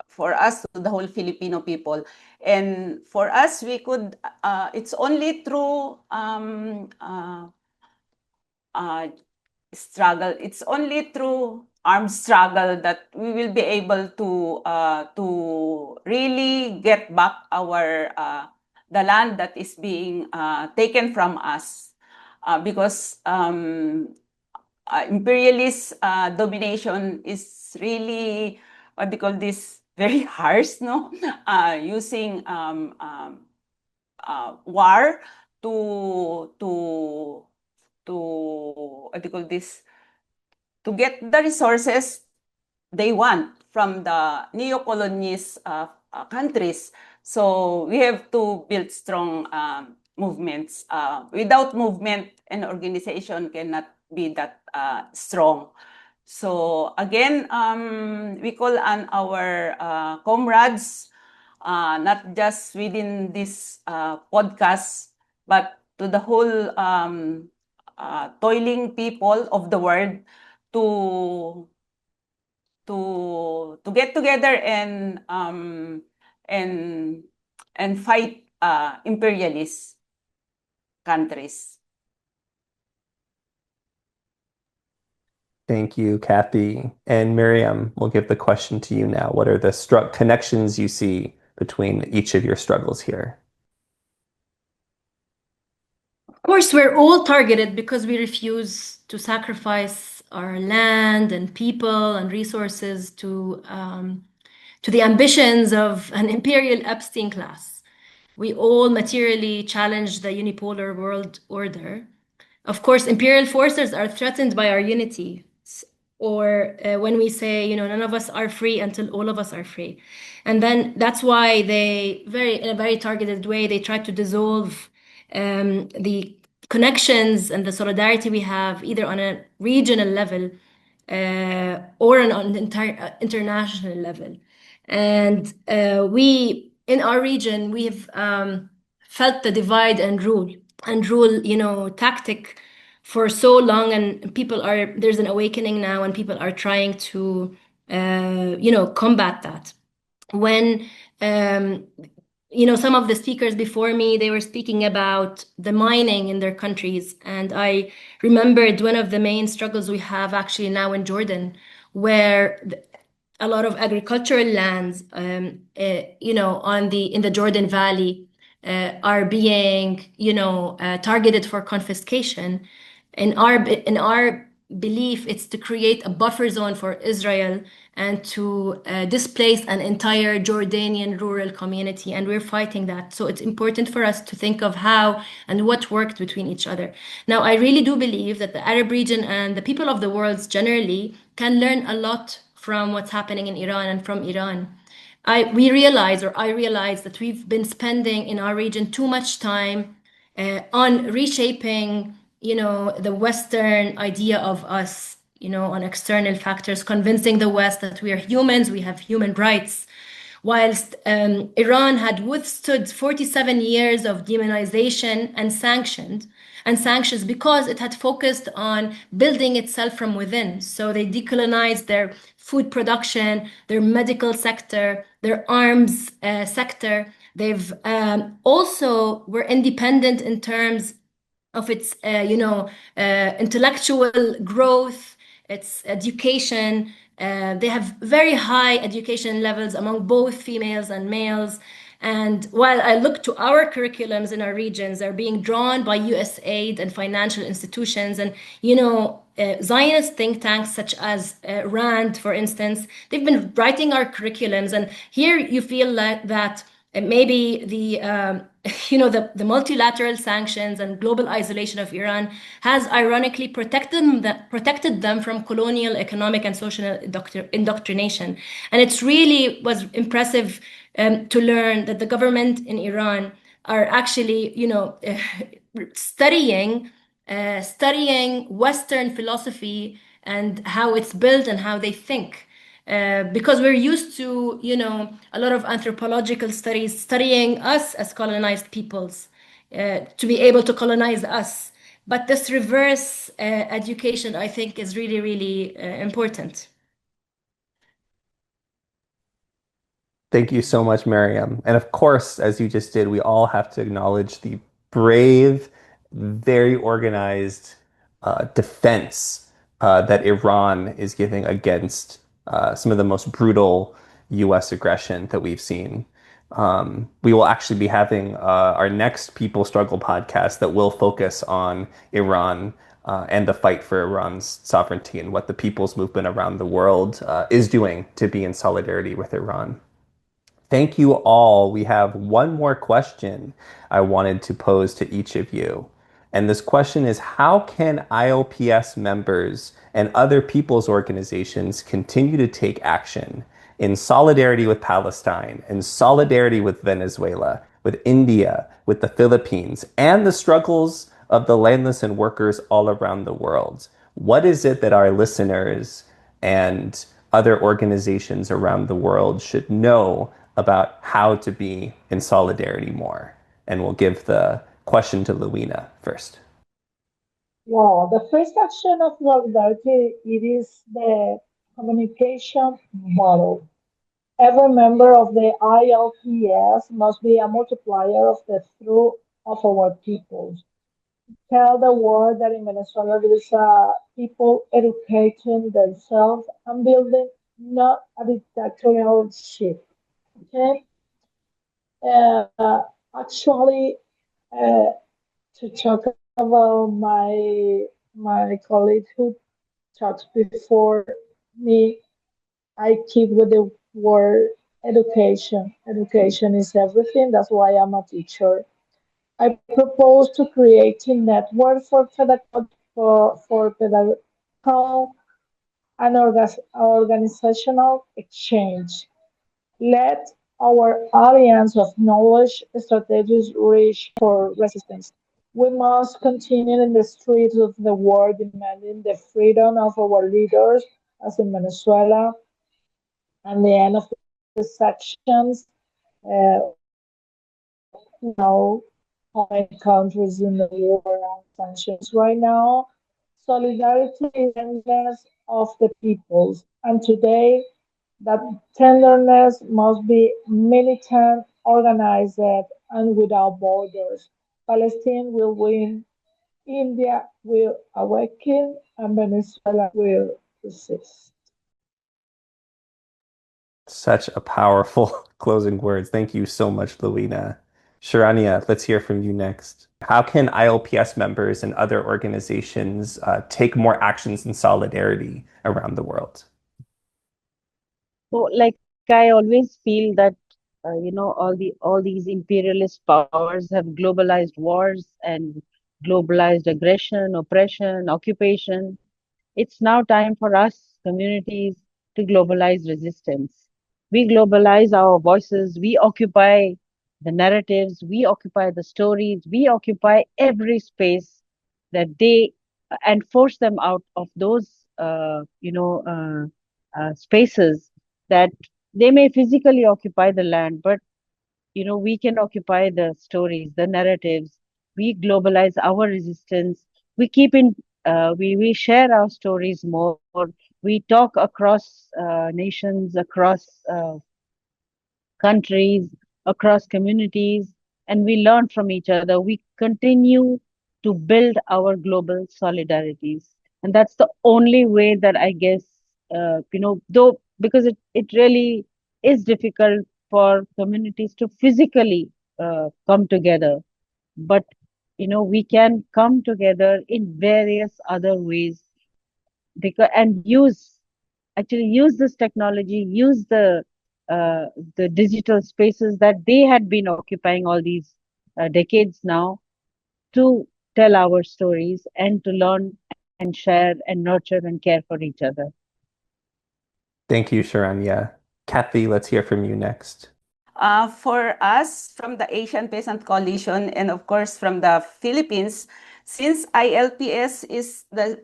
for us, to the whole Filipino people. And for us, we could, it's only through struggle, it's only through armed struggle that we will be able to really get back our the land that is being taken from us, because imperialist domination is really, what they call this, very harsh, no? Using war to what do you call this, to get the resources they want from the neo-colonies countries. So we have to build strong movements. Without movement, an organization cannot be that strong. So again, we call on our comrades, not just within this podcast, but to the whole toiling people of the world, to get together and fight imperialist countries. Thank you, Kathy. And Mariam, we'll give the question to you now. What are the connections you see between each of your struggles here? Of course, we're all targeted because we refuse to sacrifice our land and people and resources to the ambitions of an imperial Epstein class. We all materially challenge the unipolar world order. Of course, imperial forces are threatened by our unity, or when we say, none of us are free until all of us are free. And then that's why they, in a very targeted way, they try to dissolve the connections and the solidarity we have either on a regional level or on an entire international level. And we, in our region, we have felt the divide and rule tactic for so long, and there's an awakening now, and people are trying to combat that. When some of the speakers before me, they were speaking about the mining in their countries, and I remembered one of the main struggles we have actually now in Jordan, where a lot of agricultural lands in the Jordan Valley are being targeted for confiscation. In our belief, it's to create a buffer zone for Israel and to displace an entire Jordanian rural community, and we're fighting that. So it's important for us to think of how and what worked between each other. Now, I really do believe that the Arab region and the people of the world generally can learn a lot from what's happening in Iran and from Iran. I realize that we've been spending in our region too much time on reshaping the Western idea of us, on external factors, convincing the West that we are humans, we have human rights. Whilst Iran had withstood 47 years of demonization and sanctions because it had focused on building itself from within. So they decolonized their food production, their medical sector, their arms sector. They've also were independent in terms of its intellectual growth, its education. They have very high education levels among both females and males. And while I look to our curriculums in our regions, they're being drawn by USAID and financial institutions. And, Zionist think tanks such as RAND, for instance, they've been writing our curriculums. And here you feel that maybe the multilateral sanctions and global isolation of Iran has ironically protected them from colonial economic and social indoctrination. And it's really was impressive to learn that the government in Iran are actually, studying Western philosophy and how it's built and how they think. Because we're used to, a lot of anthropological studies studying us as colonized peoples, to be able to colonize us. But this reverse education, I think, is really, really important. Thank you so much, Mariam. And of course, as you just did, we all have to acknowledge the brave, very organized defense that Iran is giving against some of the most brutal US aggression that we've seen. We will actually be having our next People Struggle podcast that will focus on Iran and the fight for Iran's sovereignty and what the people's movement around the world is doing to be in solidarity with Iran. Thank you all. We have one more question I wanted to pose to each of you. And this question is, how can ILPS members and other people's organizations continue to take action in solidarity with Palestine, in solidarity with Venezuela, with India, with the Philippines, and the struggles of the landless and workers all around the world? What is it that our listeners and other organizations around the world should know about how to be in solidarity more? And we'll give the question to Luina first. Well, the first action of solidarity, it is the communication model. Every member of the ILPS must be a multiplier of the truth of our people. Tell the world that in Venezuela there is people educating themselves and building not a dictatorship. Okay? Actually, uh, to talk about my colleague who talked before me, I keep with the word education. Education is everything. That's why I'm a teacher. I propose to create a network for pedagogical and organizational exchange. Let our audience of knowledge strategies reach for resistance. We must continue in the streets of the world demanding the freedom of our leaders, as in Venezuela, and the end of the sections. Now, how many countries in the world are sanctions right now? Solidarity is endless of the peoples, and today that tenderness must be militant, organized, and without borders. Palestine will win, India will awaken, and Venezuela will resist. Such a powerful closing words. Thank you so much, Luina. Sharanya, let's hear from you next. How can ILPS members and other organizations take more actions in solidarity around the world? So, like I always feel that all these imperialist powers have globalized wars and globalized aggression, oppression, occupation. It's now time for us communities to globalize resistance. We globalize our voices. We occupy the narratives. We occupy the stories. We occupy every space that they and force them out of those spaces that they may physically occupy the land, but we can occupy the stories, the narratives. We globalize our resistance. We keep in we share our stories more. We talk across nations, across countries, across communities, and we learn from each other. We continue to build our global solidarities. And that's the only way that I guess, though, because it really is difficult for communities to physically come together. But, we can come together in various other ways because and use this technology, use uh, the digital spaces that they had been occupying all these decades now to tell our stories and to learn and share and nurture and care for each other. Thank you, Sharanya. Kathy, let's hear from you next. For us, from the Asian Peasant Coalition, and of course from the Philippines, since ILPS is a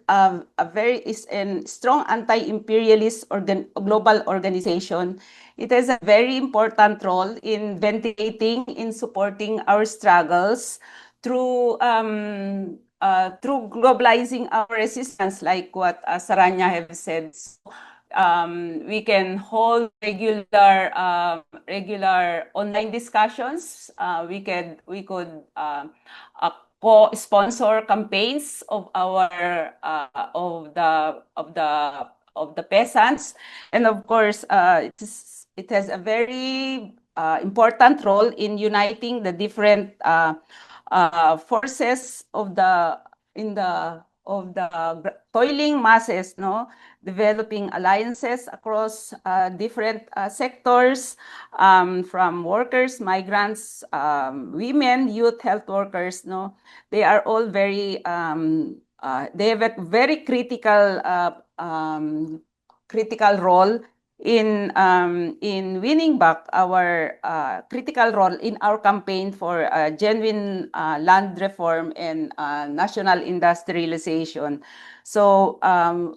strong anti-imperialist global organization, it has a very important role in ventilating, in supporting our struggles through globalizing our resistance, like what Sharanya have said. So, we can hold regular online discussions. We could co-sponsor campaigns of our of the peasants, and of course, it has a very important role in uniting the different forces of the toiling masses, no, developing alliances across different sectors, from workers, migrants, women, youth, health workers, no, they are all they have a very critical role in winning back our critical role in our campaign for genuine land reform and national industrialization. So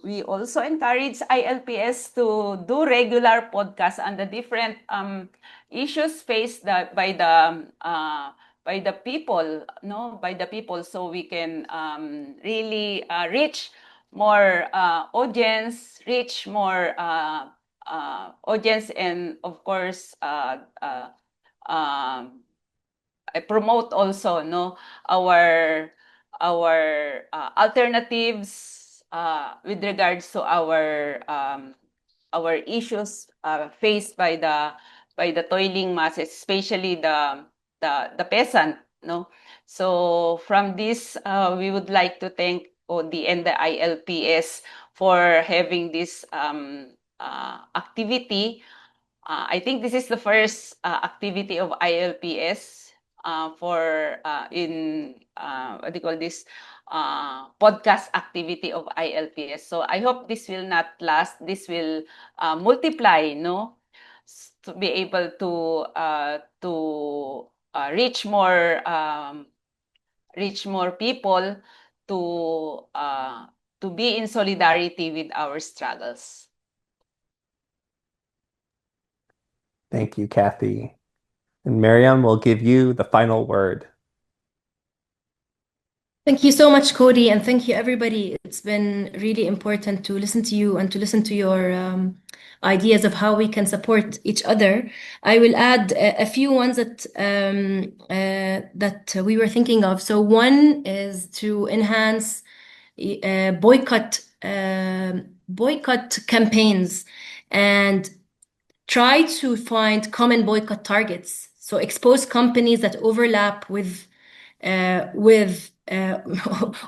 we also encourage ILPS to do regular podcasts on the different issues faced by the people, no, by the people, so we can really reach more audience, and of course I promote also, no, our alternatives with regards to our issues faced by the toiling masses, especially the peasant, no. So from this, we would like to thank OD and the ILPS for having this activity. I think this is the first activity of ILPS for in what do you call this, podcast activity of ILPS. So I hope this will not last. This will multiply, no, to be able to reach more people to be in solidarity with our struggles. Thank you, Kathy. And Mariam will give you the final word. Thank you so much, Cody, and thank you, everybody. It's been really important to listen to you and to listen to your ideas of how we can support each other. I will add a few ones that we were thinking of. So one is to enhance boycott campaigns and try to find common boycott targets. So expose companies that overlap with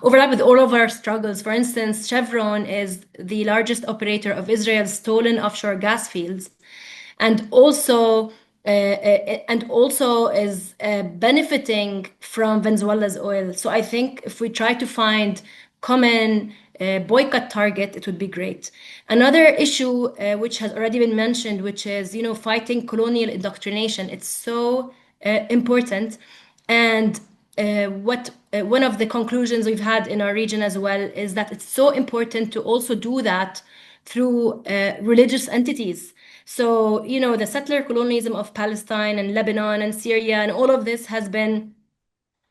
overlap with all of our struggles. For instance, Chevron is the largest operator of Israel's stolen offshore gas fields, and also is benefiting from Venezuela's oil. So I think if we try to find common boycott target, it would be great. Another issue which has already been mentioned, which is fighting colonial indoctrination. It's so important, and one of the conclusions we've had in our region as well is that it's so important to also do that through religious entities. So, the settler colonialism of Palestine and Lebanon and Syria and all of this has been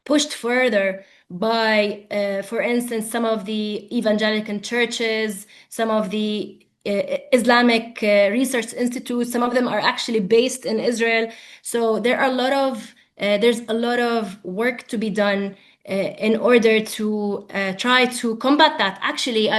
pushed further by, for instance, some of the evangelical churches, some of the Islamic research institutes. Some of them are actually based in Israel. So there's a lot of work to be done in order to try to combat that. Actually,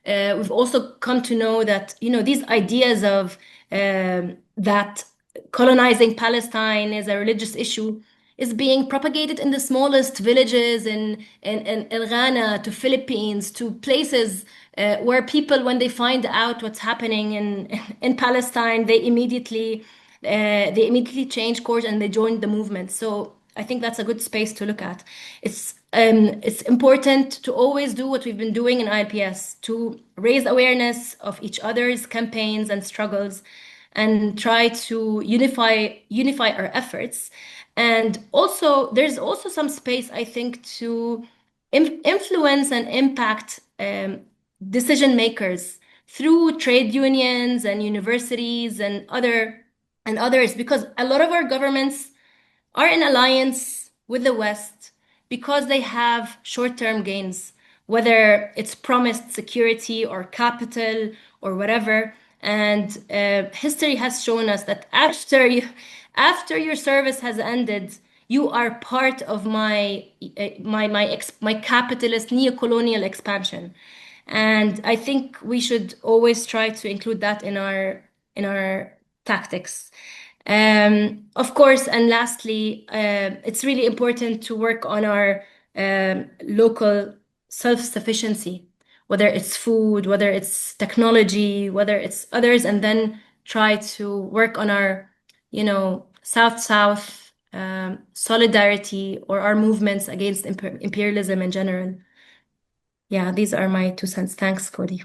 we've also come to know that these ideas of that colonizing Palestine is a religious issue is being propagated in the smallest villages in Ghana, to Philippines, to places where people, when they find out what's happening in Palestine, they immediately change course and they join the movement. So I think that's a good space to look at. It's important to always do what we've been doing in ILPS, to raise awareness of each other's campaigns and struggles, and try to unify our efforts. And also, there's also some space, I think, to influence and impact decision makers through trade unions and universities and others, because a lot of our governments are in alliance with the West because they have short-term gains, whether it's promised security or capital or whatever. And history has shown us that after your service has ended, you are part of my capitalist neo-colonial expansion. And I think we should always try to include that in our tactics. Of course, and lastly, it's really important to work on our local self-sufficiency, whether it's food, whether it's technology, whether it's others, and then try to work on our, South-South solidarity or our movements against imperialism in general. Yeah, these are my 2 cents. Thanks, Cody.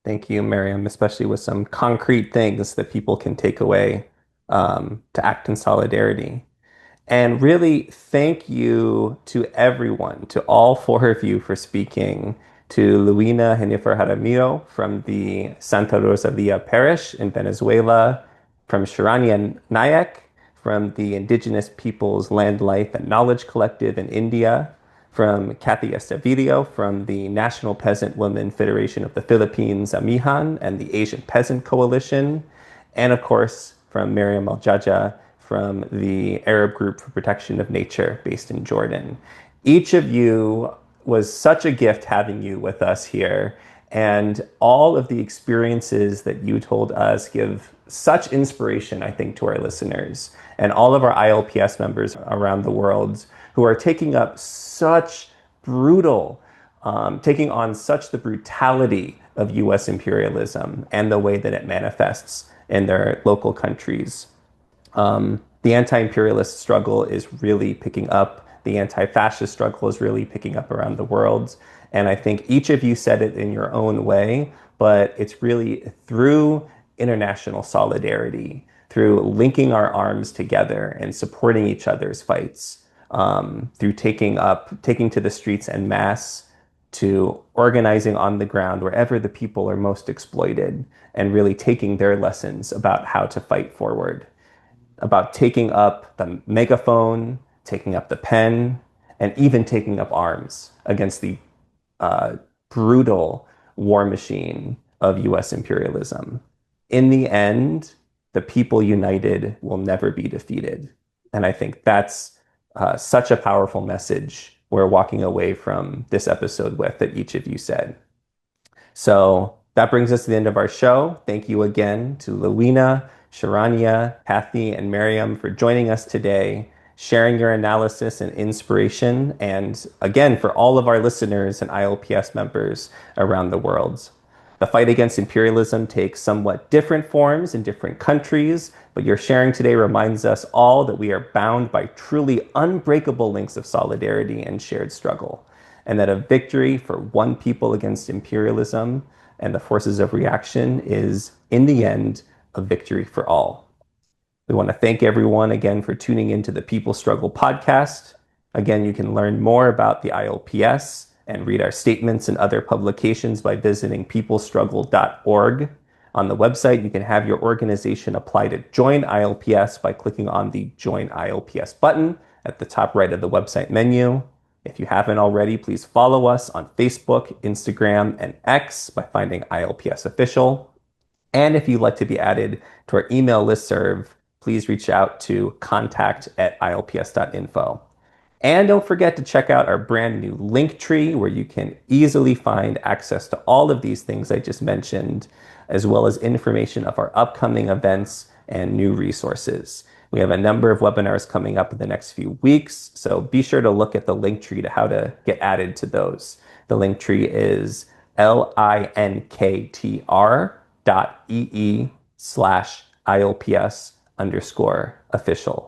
Thank you, Mariam, especially with some concrete things that people can take away to act in solidarity. And really, thank you to everyone, to all four of you for speaking, to Luina Jaramillo from the Santa Rosalia Parish in Venezuela, from Sharanya and Nayak from the Indigenous Peoples Land, Life, and Knowledge Collective in India, from Kathy Estevirio from the National Peasant Women Federation of the Philippines, Amihan, and the Asian Peasant Coalition, and of course, from Mariam Jaajaa from the Arab Group for Protection of Nature based in Jordan. Each of you was such a gift having you with us here, and all of the experiences that you told us give such inspiration, I think, to our listeners and all of our ILPS members around the world who are taking on such the brutality of US imperialism and the way that it manifests in their local countries. The anti-imperialist struggle is really picking up. The anti-fascist struggle is really picking up around the world. And I think each of you said it in your own way, but it's really through international solidarity, through linking our arms together and supporting each other's fights, through taking to the streets en masse, to organizing on the ground wherever the people are most exploited and really taking their lessons about how to fight forward, about taking up the megaphone, taking up the pen, and even taking up arms against the brutal war machine of US imperialism. In the end, the people united will never be defeated. And I think that's such a powerful message we're walking away from this episode with that each of you said. So that brings us to the end of our show. Thank you again to Luina, Sharanya, Kathy, and Mariam for joining us today, sharing your analysis and inspiration, and again, for all of our listeners and ILPS members around the world. The fight against imperialism takes somewhat different forms in different countries, but your sharing today reminds us all that we are bound by truly unbreakable links of solidarity and shared struggle, and that a victory for one people against imperialism and the forces of reaction is, in the end, a victory for all. We want to thank everyone again for tuning into the People Struggle podcast. Again, you can learn more about the ILPS and read our statements and other publications by visiting peoplestruggle.org. On the website, you can have your organization apply to join ILPS by clicking on the Join ILPS button at the top right of the website menu. If you haven't already, please follow us on Facebook, Instagram, and X by finding ILPS Official. And if you'd like to be added to our email listserv, please reach out to contact@ilps.info. And don't forget to check out our brand new link tree where you can easily find access to all of these things I just mentioned, as well as information of our upcoming events and new resources. We have a number of webinars coming up in the next few weeks, so be sure to look at the link tree to how to get added to those. The link tree is linktr.ee/ILPS_official.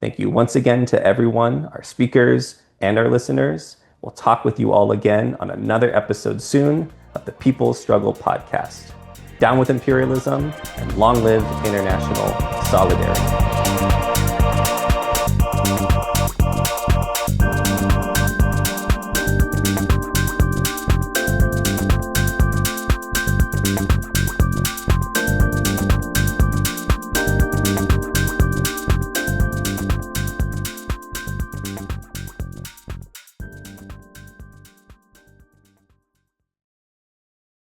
Thank you once again to everyone, our speakers and our listeners. We'll talk with you all again on another episode soon of the People Struggle podcast. Down with imperialism, and long live international solidarity.